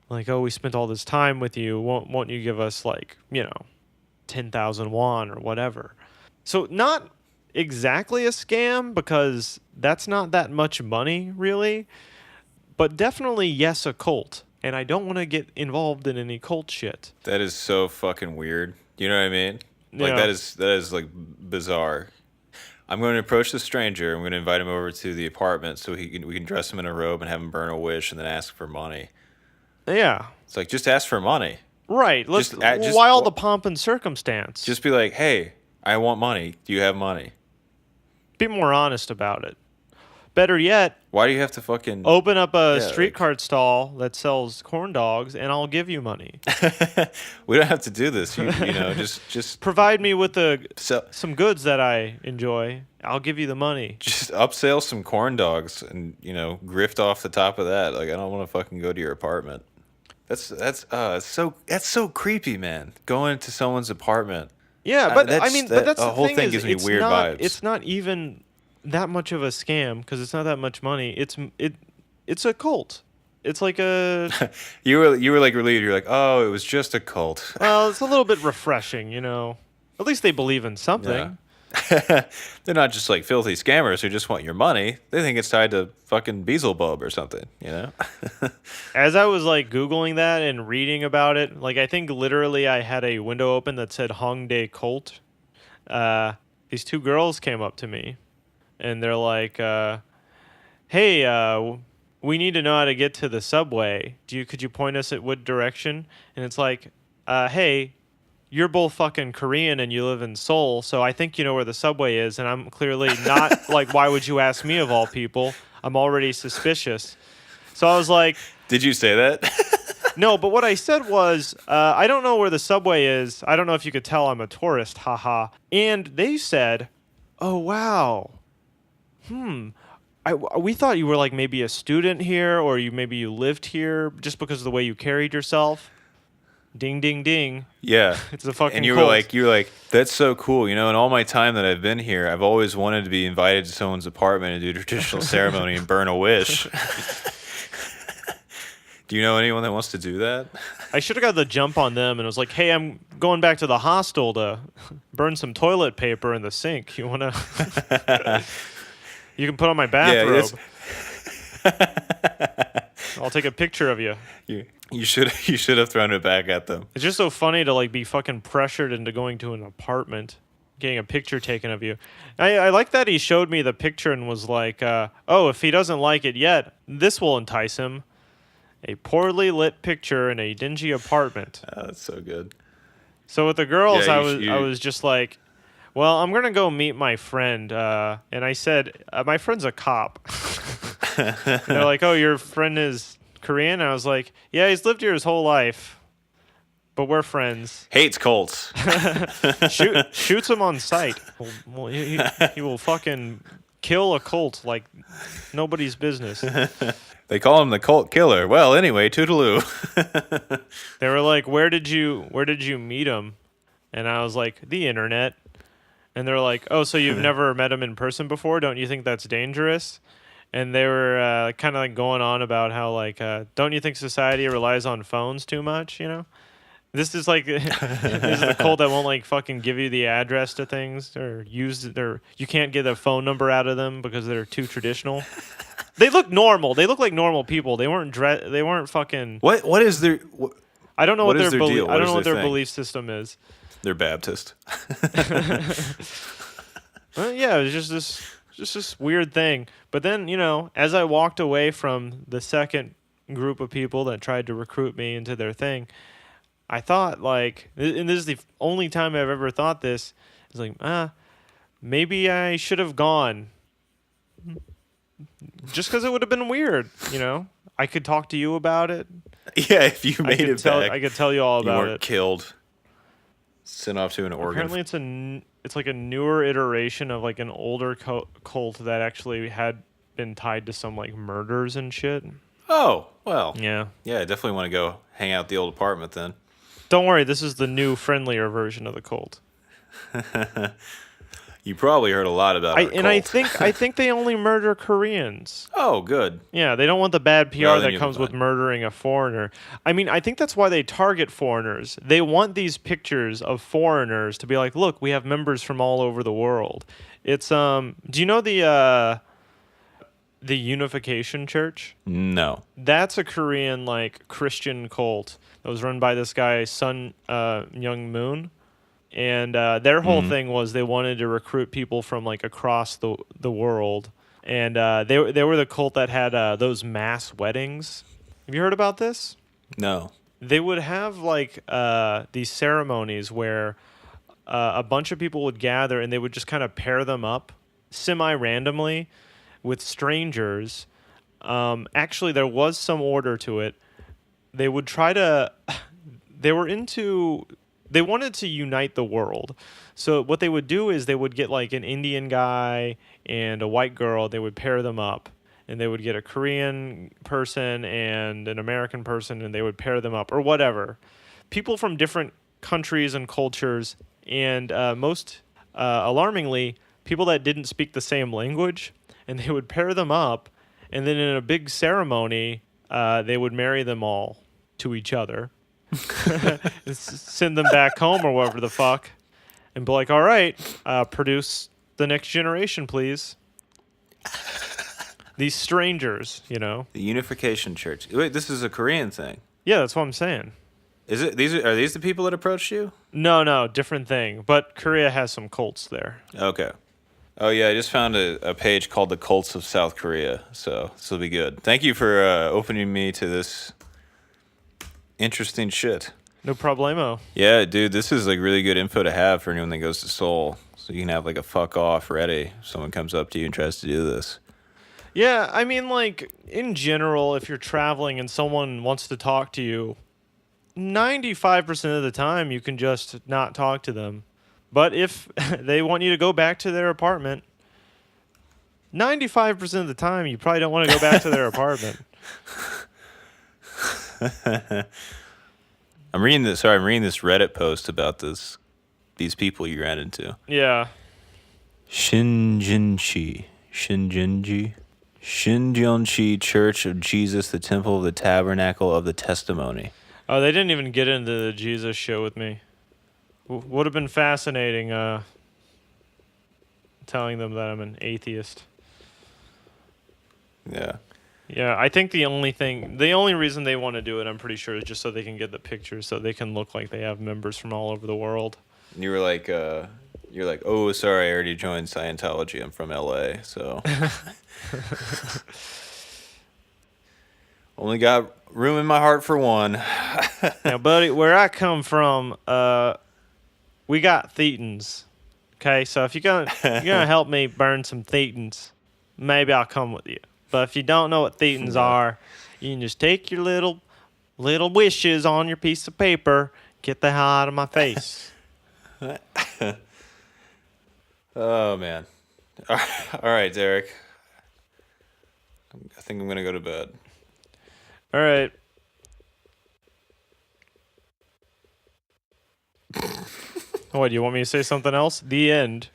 Like, oh, we spent all this time with you. Won't you give us 10,000 won or whatever? So not exactly a scam because that's not that much money really, but definitely yes, a cult. And I don't want to get involved in any cult shit. That is so fucking weird. You know what I mean? Like Yeah. that is like bizarre. I'm going to approach the stranger. I'm going to invite him over to the apartment so we can dress him in a robe and have him burn a wish and then ask for money. Yeah. It's like just ask for money. Right. Just why all the pomp and circumstance? Just be like, hey, I want money. Do you have money? Be more honest about it. Better yet, Why do you have to fucking? open up a Yeah, street like- cart stall that sells corn dogs, and I'll give you money. We don't have to do this. You know, just Provide me with sell, some goods that I enjoy. I'll give you the money. just upsell some corn dogs and grift off the top of that. Like I don't want to fucking go to your apartment. That's so creepy, man. Going to someone's apartment. Yeah, but that's- I mean, that- but that's the the whole thing thing is, gives me it's weird not, vibes. It's not even that much of a scam because it's not that much money. It's a cult. It's like a You were like relieved. You're like, oh, it was just a cult. well, it's a little bit refreshing, At least they believe in something. Yeah. They're not just like filthy scammers who just want your money. They think it's tied to fucking Beelzebub or something, As I was like Googling that and reading about it, like I think literally I had a window open that said Hongdae Cult. These two girls came up to me and they're like, hey, we need to know how to get to the subway. Could you point us at what direction? And it's like, hey, you're both fucking Korean and you live in Seoul, so I think you know where the subway is, and I'm clearly not, like, why would you ask me of all people? I'm already suspicious. So I was like, Did you say that? no, but what I said was, I don't know where the subway is. I don't know if you could tell I'm a tourist, haha. And they said, oh, wow. We thought you were like maybe a student here or maybe you lived here just because of the way you carried yourself. Ding, ding, ding. Yeah. It's a fucking And you cult. were like, that's so cool. In all my time that I've been here, I've always wanted to be invited to someone's apartment and do a traditional ceremony and burn a wish. Do you know anyone that wants to do that? I should have got the jump on them and was like, hey, I'm going back to the hostel to burn some toilet paper in the sink. You want to? You can put on my bathrobe. I'll take a picture of you. You should have thrown it back at them. It's just so funny to like be fucking pressured into going to an apartment, getting a picture taken of you. I like that he showed me the picture and was like, oh, if he doesn't like it yet, this will entice him. A poorly lit picture in a dingy apartment. Oh, that's so good. So with the girls, Yeah, I was just like, well, I'm gonna go meet my friend, and I said, my friend's a cop. And they're like, oh, your friend is Korean? And I was like, yeah, he's lived here his whole life, but we're friends. Hates cults. Shoots him on sight. Well, he will fucking kill a cult like nobody's business. They call him the cult killer. Well, anyway, toodaloo. They were like, where did you meet him? And I was like, the internet. And they're like, oh, so you've never met him in person before? Don't you think that's dangerous? and they were kind of like going on about how like, don't you think society relies on phones too much? You know, this is like this is the cult that won't like fucking give you the address to things or use their. You can't get a phone number out of them because they're too traditional. They look normal. They look like normal people. They weren't They weren't fucking. What is their I don't know what what is their their deal? I What don't is know what their their thing? belief system is. They're Baptist. Yeah, it was just this weird thing. But then, you know, as I walked away from the second group of people that tried to recruit me into their thing, I thought like, and this is the only time I've ever thought this. It's like, maybe I should have gone, just because it would have been weird. You know, I could talk to you about it. Yeah, if you made it back, I could tell you all you about weren't it. killed. Sent off to an organ. Apparently, it's like a newer iteration of like an older cult that actually had been tied to some like murders and shit. Oh, well. Yeah. Yeah, I definitely want to go hang out at the old apartment then. Don't worry, this is the new, friendlier version of the cult. You probably heard a lot about our cult. I think they only murder Koreans. Oh, good. Yeah, they don't want the bad PR Well, then that you'll be comes with fine. murdering a foreigner. I mean, I think that's why they target foreigners. They want these pictures of foreigners to be like, look, we have members from all over the world. It's do you know the Unification Church? No. That's a Korean like Christian cult that was run by this guy Sun Young Moon. And their whole thing was they wanted to recruit people from like across the world, and they were the cult that had those mass weddings. Have you heard about this? No. They would have like these ceremonies where a bunch of people would gather, and they would just kind of pair them up semi-randomly with strangers. Actually, there was some order to it. They would try to. They wanted to unite the world. So what they would do is they would get like an Indian guy and a white girl. They would pair them up. And they would get a Korean person and an American person, and they would pair them up or whatever. People from different countries and cultures, and most alarmingly, people that didn't speak the same language. And they would pair them up. And then in a big ceremony, they would marry them all to each other. Send them back home or whatever the fuck, and be like, all right, produce the next generation, please. These strangers, you know. The Unification Church. Wait, this is a Korean thing. Yeah, that's what I'm saying. Is it? Are these the people that approached you? No, different thing. But Korea has some cults there. Okay. Oh yeah, I just found a page called the Cults of South Korea. So this will be good. Thank you for opening me to this interesting shit. No problemo. Yeah, dude, this is like really good info to have for anyone that goes to Seoul. So you can have like a fuck off ready if someone comes up to you and tries to do this. Yeah, I mean, like, in general, if you're traveling and someone wants to talk to you, 95% of the time you can just not talk to them. But if they want you to go back to their apartment, 95% of the time you probably don't want to go back to their apartment. I'm reading this Reddit post about these people you ran into. Yeah. Shinjinchi Church of Jesus, the Temple of the Tabernacle of the Testimony. Oh, they didn't even get into the Jesus show with me. Would have been fascinating telling them that I'm an atheist. Yeah. Yeah, I think the only reason they want to do it, I'm pretty sure, is just so they can get the pictures, so they can look like they have members from all over the world. And you were like, oh, sorry, I already joined Scientology. I'm from LA, so only got room in my heart for one. Now, buddy, where I come from, we got thetans. Okay, so if you're gonna help me burn some thetans, maybe I'll come with you. But if you don't know what thetans are, you can just take your little wishes on your piece of paper, get the hell out of my face. Oh man. All right, Derek. I think I'm gonna go to bed. All right. What, do you want me to say something else? The end.